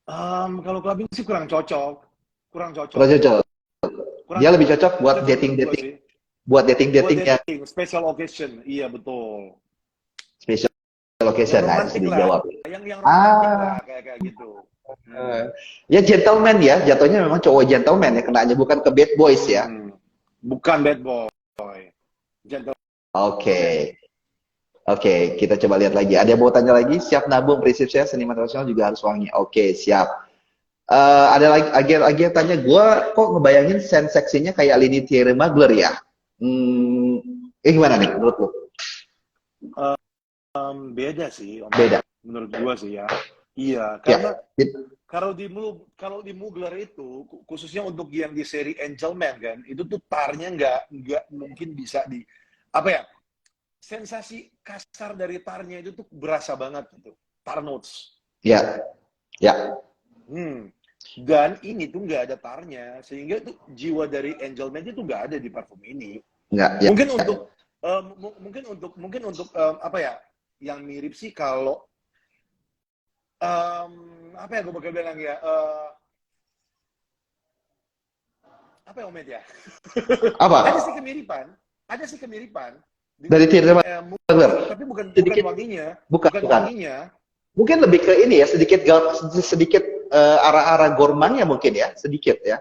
Kalau clubbing sih kurang cocok, kurang Kurang cocok, cocok. kurang Dia lebih cocok. cocok Kurang buat cocok menurut gua dating-dating, sih. buat Buat dating-dating yang dating, special occasion, iya betul. special Yang location. Nah, bisa romantis lah, dijawab. yang romantis Ah, lah kayak gitu. eh, Hmm. ya gentleman ya, jatuhnya memang cowok gentleman ya, kenanya bukan ke bad boys ya. Hmm. Bukan bad boy, gentleman. Oke, oke, kita coba lihat lagi. Ada yang mau tanya lagi? Siap nabung prinsip saya seniman tradisional juga harus wangi. Oke, siap. Ada lagi yang tanya, gue kok ngebayangin sense seksinya kayak Lini Thierry Mugler ya? Hmm, gimana nih menurut lo? Beda sih, Om Ed. Beda. Menurut gua sih ya. Iya, Ya, karena kalau di Mugler itu khususnya untuk yang di seri Angelman kan, itu tuh tarnya nggak mungkin bisa di apa ya? Sensasi kasar dari tarnya itu tuh berasa banget gitu. Tar notes. ya, ya, Hmm. Dan ini tuh nggak ada tarnya, sehingga tuh jiwa dari Angelman itu nggak ada di parfum ini. enggak, ya. Mungkin untuk apa ya? Yang mirip sih kalau apa ya gue bakal bilang ya? Apa ya Omed ya? Apa? Ada sih kemiripan Dari dengan Thierry Mugler? Mugler, tapi bukan Sedikit, wanginya, bukan, bukan bukan. wanginya. Mungkin lebih ke ini ya, sedikit arah-arah gormangnya mungkin ya, sedikit ya.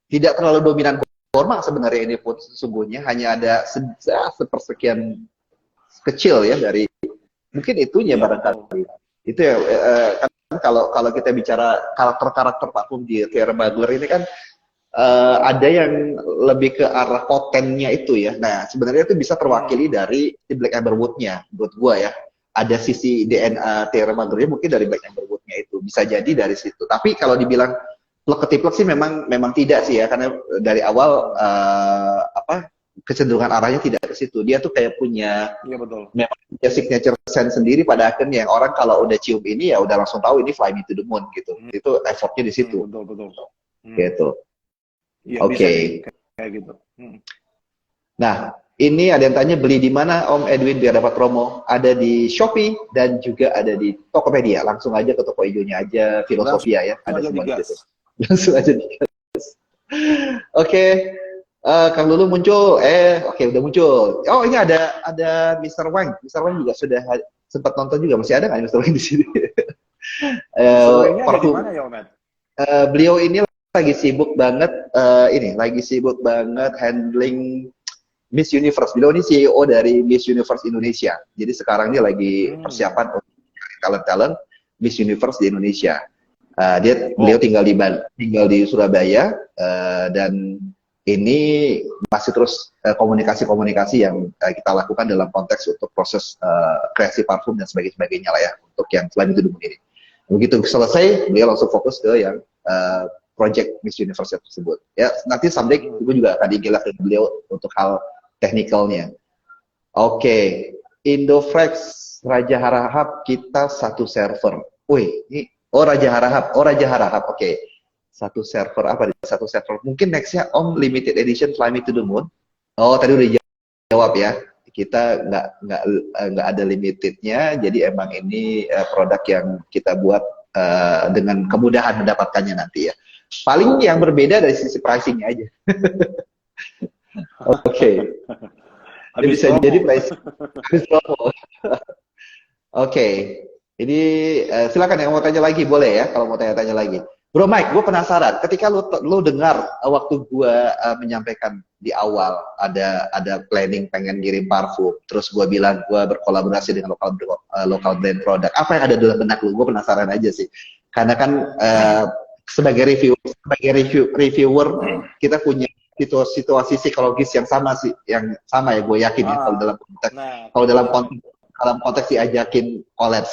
Tidak terlalu dominan gormang sebenarnya ini pun sesungguhnya, hanya ada sepersekian kecil ya dari mungkin itunya Iya betul. barangkali. Itu ya kan kalau kalau kita bicara karakter-karakter parfum di Thierry Mugler ini kan ada yang lebih ke arah potennya itu ya. Nah, sebenarnya itu bisa terwakili Hmm. dari Black Amberwood-nya, menurut gua ya. Ada sisi DNA Thierry Mugler mungkin dari Black Amberwood-nya itu. Bisa jadi dari situ. Tapi kalau dibilang plek ketiplek sih memang tidak sih ya, karena dari awal Hmm. apa kecenderungan arahnya tidak ke situ. Dia tuh kayak punya Iya betul. memang punya signature scent sendiri pada akhirnya yang orang kalau udah cium ini ya udah langsung tahu ini Fly Me to the Moon gitu. Hmm. Itu effortnya di situ. Betul betul. Hmm. Gitu. Iya Oke. bisa sih kayak gitu. Hmm. Nah, ini ada yang tanya beli di mana Om Edwin biar dapat promo. Ada di Shopee dan juga ada di Tokopedia. Langsung aja ke toko hijaunya aja, Langsung Filosofia ya, ada aja semua di situ. digas. Langsung aja. Oke, Kang Lulu muncul. Oke udah muncul. Oh ini ada Mr. Wang. Mr. Wang juga sudah sempat nonton juga. Masih ada nggak Mr. Wang di sini? Mr. Wayne-nya ada di Parfum. mana ya Omed? Beliau ini lagi sibuk banget. Lagi sibuk banget handling Miss Universe. Beliau ini CEO dari Miss Universe Indonesia. Jadi sekarang ini lagi persiapan untuk talent-talent Miss Universe di Indonesia. Beliau tinggal di Surabaya dan ini masih terus komunikasi-komunikasi yang kita lakukan dalam konteks untuk proses kreasi parfum dan sebagainya lah ya untuk yang selain itu ini. Begitu selesai, beliau langsung fokus ke yang project Miss Universe tersebut. Ya nanti someday gue juga akan digilah ke beliau untuk hal teknikalnya. Oke, Indofrex Raja Harahap kita satu server. Wih, ini Raja Harahap. Oke. Satu server apa nih? Satu server. Mungkin nextnya Om limited edition Fly Me to the Moon. Oh, tadi udah jawab ya. Kita nggak ada limitednya. Jadi emang ini produk yang kita buat dengan kemudahan mendapatkannya nanti ya. Paling yang berbeda dari sisi pricingnya aja. Oke. Ini bisa promo. jadi price habis promo. Oke. Ini silakan yang mau tanya lagi boleh ya kalau mau tanya-tanya lagi. Bro Mike, gue penasaran. Ketika lu dengar waktu gue menyampaikan di awal ada planning pengen ngirim parfum, terus gue bilang gue berkolaborasi dengan lokal brand produk. Apa yang ada dalam benak lu? Gue penasaran aja sih. Karena kan sebagai reviewer kita punya situasi psikologis yang sama sih, yang sama ya gue yakin ya kalau dalam konteks diajakin collab.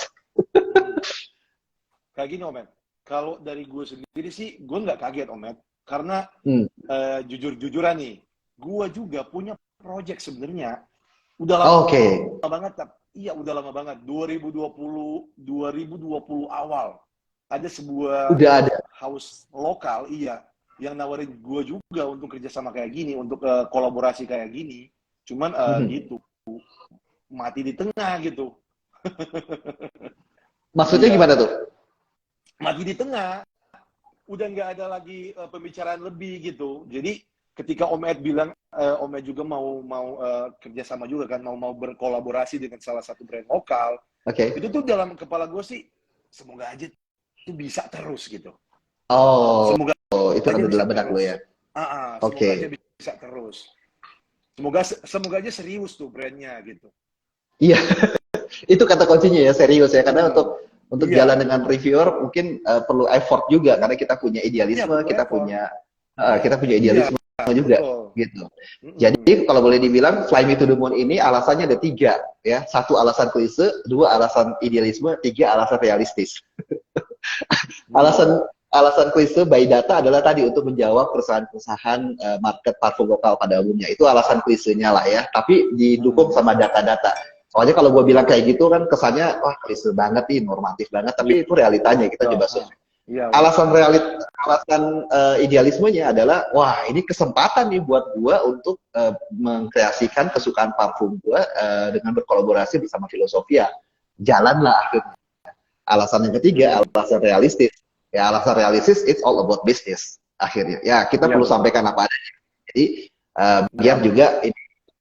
Kayak gini Omet, kalau dari gue sendiri sih gue nggak kaget Omet, karena jujur-jujuran nih, gue juga punya project sebenarnya udah lama banget, iya udah lama banget, 2020 awal ada sebuah house lokal, iya, yang nawarin gue juga untuk kerjasama kayak gini, untuk kolaborasi kayak gini, cuman gitu mati di tengah gitu. Maksudnya gimana tuh? Mati di tengah udah nggak ada lagi pembicaraan lebih gitu. Jadi ketika Om Ed bilang Om Ed juga mau kerja sama juga kan, mau berkolaborasi dengan salah satu brand lokal. Oke. Itu tuh dalam kepala gue sih semoga aja itu bisa terus gitu. Oh, Semoga itu aja ada bisa dalam benak lo ya. terus. Semoga aja Oke. bisa terus. Semoga aja serius tuh brandnya gitu. Iya, itu kata kuncinya ya, serius ya. Karena untuk jalan Iya, dengan reviewer mungkin perlu effort juga karena kita punya iya idealisme, perlu effort. kita punya Iya, idealisme juga betul. gitu. Jadi kalau boleh dibilang Fly Me to the Moon ini alasannya ada tiga ya. Satu alasan klise, dua alasan idealisme, tiga alasan realistis. Alasan alasan klise by data adalah tadi untuk menjawab perusahaan-perusahaan market parfum lokal pada umumnya. Itu alasan klisenya lah ya. Tapi didukung sama data-data. Soalnya kalau gue bilang kayak gitu kan kesannya wah klise banget nih, normatif banget. Tapi itu realitanya kita coba survei. Iya, Alasan idealismenya adalah wah ini kesempatan nih buat gue untuk mengkreasikan kesukaan parfum gue dengan berkolaborasi bersama Filosofia. Jalanlah akhirnya. Alasan yang ketiga, alasan realistis. Ya, alasan realistis, it's all about business. Akhirnya, ya kita iya perlu betul. sampaikan apa adanya. Jadi, Iya betul.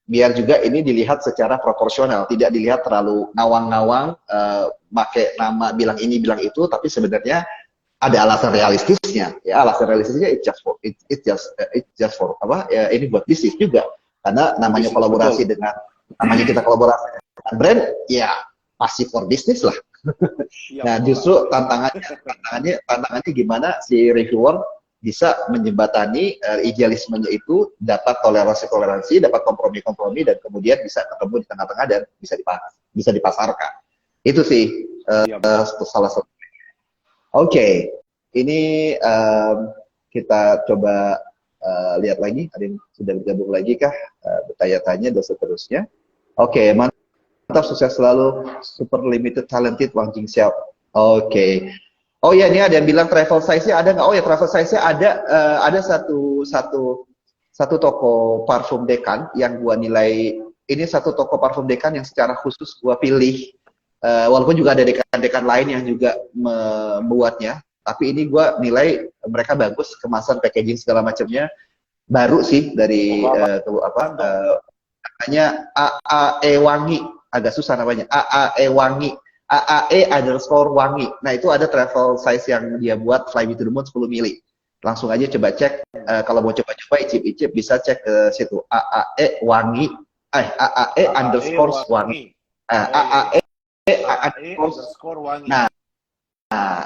biar juga ini dilihat secara proporsional, tidak dilihat terlalu ngawang-ngawang, pakai nama bilang ini bilang itu, tapi sebenarnya ada alasan realistisnya. Ya, alasan realistisnya it's just for apa? Ya, ini buat bisnis juga. Karena namanya Bisnis, kolaborasi betul. namanya kita kolaborasi dengan brand, ya pasti for bisnis lah. Iya Nah, betul lah. justru tantangannya gimana si reviewer bisa menjembatani idealismenya itu dapat toleransi, dapat kompromi-kompromi dan kemudian bisa ketemu di tengah-tengah dan bisa dipasarkan. Itu sih Iya betul. salah satu. Oke, ini kita coba lihat lagi. Ada yang sudah bergabung lagi kah? Bertanya-tanya dan seterusnya. Oke, mantap, sukses selalu, super limited talented Wang Jingxiao. Oke. Oh ya, ini ada yang bilang travel size-nya ada nggak? Oh ya, travel size-nya ada satu toko parfum Dekan yang gua nilai ini satu toko parfum Dekan yang secara khusus gua pilih. Walaupun juga ada dekan-dekan lain yang juga membuatnya, tapi ini gua nilai mereka bagus, kemasan, packaging segala macamnya baru sih dari namanya AAE Wangi, agak susah namanya, AAE Wangi, AAE underscore Wangi. Nah itu ada travel size yang dia buat Fly Me to the Moon 10 mili. Langsung aja coba cek, kalau mau coba-coba icip-icip bisa cek ke situ AAE Wangi, AAE underscore Wangi, AAE underscore Wangi. Nah,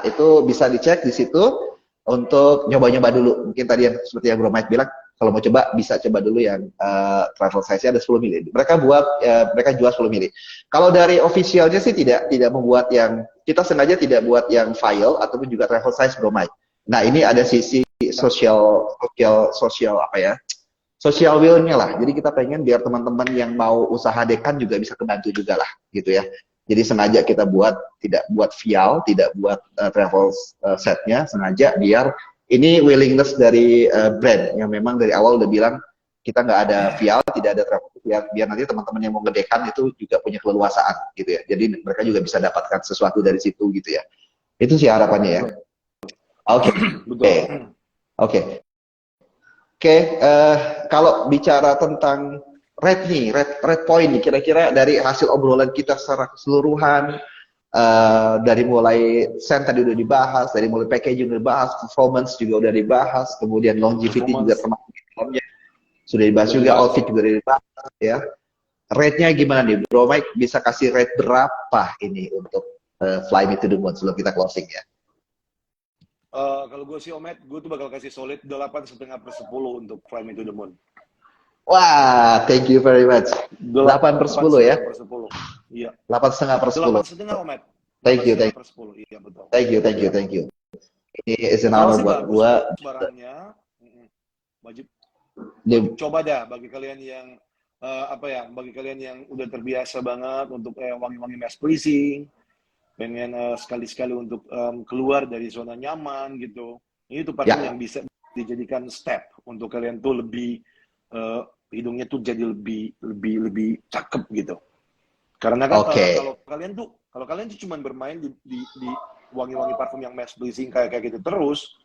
itu bisa dicek di situ untuk nyoba-nyoba dulu. Mungkin tadi yang seperti yang Bro Mike bilang, kalau mau coba bisa coba dulu yang travel size-nya ada 10 mili. Mereka jual 10 mili. Kalau dari officialnya sih tidak membuat yang kita sengaja tidak buat yang file ataupun juga travel size Bro Mike. Nah, ini ada sisi social apa ya? Social will-nya lah. Jadi kita pengen biar teman-teman yang mau usaha dekan juga bisa kebantu juga lah gitu ya. Jadi sengaja kita tidak buat vial, tidak buat travel setnya, sengaja biar ini willingness dari brand yang memang dari awal udah bilang kita nggak ada vial, tidak ada travel, biar nanti teman-teman yang mau ngedekan itu juga punya keleluasaan gitu ya. Jadi mereka juga bisa dapatkan sesuatu dari situ gitu ya. Itu sih harapannya ya. Oke. Oke. Kalau bicara tentang red point nih, kira-kira dari hasil obrolan kita secara keseluruhan, dari mulai scent tadi udah dibahas, dari mulai packaging udah dibahas, performance juga udah dibahas, kemudian longevity juga termasuk di dalamnya sudah dibahas juga, outfit juga udah dibahas ya. Rate-nya gimana nih, Bro Mike? Bisa kasih rate berapa ini untuk Fly Me to the Moon sebelum kita closing ya? Kalau gue sih Omet, gue tuh bakal kasih solid 8,5/10 untuk Fly Me to the Moon. Wah, thank you very much. 8/10 ya? 8,5/10. Iya. 8,5/10. 8,5 Omet. Thank you. Iya betul. Thank you. Ini is an honor buat gue. Barangnya, wajib coba dah bagi kalian yang bagi kalian yang udah terbiasa banget untuk wangi-wangi mass pleasing, pengen sekali-sekali untuk keluar dari zona nyaman gitu. Ini tuh parfum yang bisa dijadikan step untuk kalian tuh lebih hidungnya tuh jadi lebih cakep gitu. Karena kan kalau kalian tuh cuma bermain di wangi-wangi parfum yang mass pleasing kayak gitu terus,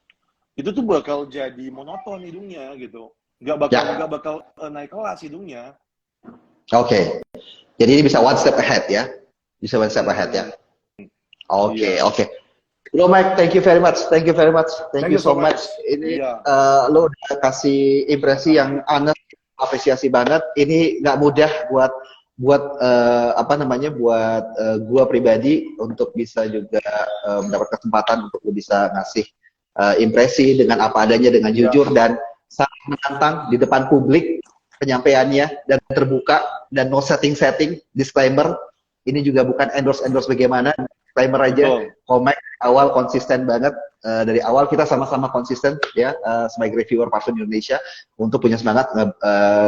itu tuh bakal jadi monoton hidungnya gitu. Nggak bakal naik kelas hidungnya. Oke. Jadi ini bisa one step ahead ya. Bisa one step ahead ya. Oke, oke. Bro Mike, thank you very much. Thank you very much. Thank you so much. Ini lo udah kasih impresi yang aneh, apresiasi banget. Ini nggak mudah buat apa namanya, buat gua pribadi untuk bisa juga mendapat kesempatan untuk lu bisa ngasih impresi dengan apa adanya, dengan jujur dan sangat menantang di depan publik penyampaiannya dan terbuka dan no setting disclaimer. Ini juga bukan endorse bagaimana, disclaimer aja. Komek awal konsisten banget, dari awal kita sama-sama konsisten ya, sebagai reviewer parfum Indonesia untuk punya semangat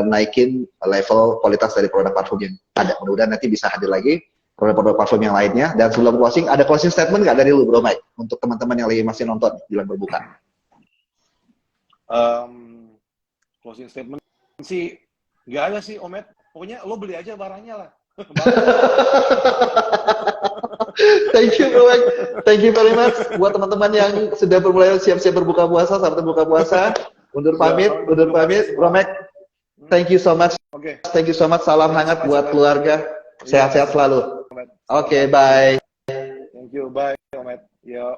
naikin level kualitas dari produk parfum yang ada. Mudah-mudahan nanti bisa hadir lagi produk-produk parfum yang lainnya. Dan sebelum closing, ada closing statement nggak dari lu, Bro Mike, untuk teman-teman yang lagi masih nonton jelang berbuka? Closing statement sih nggak ada sih, Omet. Pokoknya lo beli aja barangnya lah. Thank you, Bro Mike. Thank you very much buat teman-teman yang sudah mulai siap-siap berbuka puasa, selamat berbuka puasa. Undur pamit, Bro Mike. Thank you so much. Thank you so much. Salam hangat buat keluarga. Sehat-sehat selalu. Oke, bye. Thank you, bye, Omet. Yo.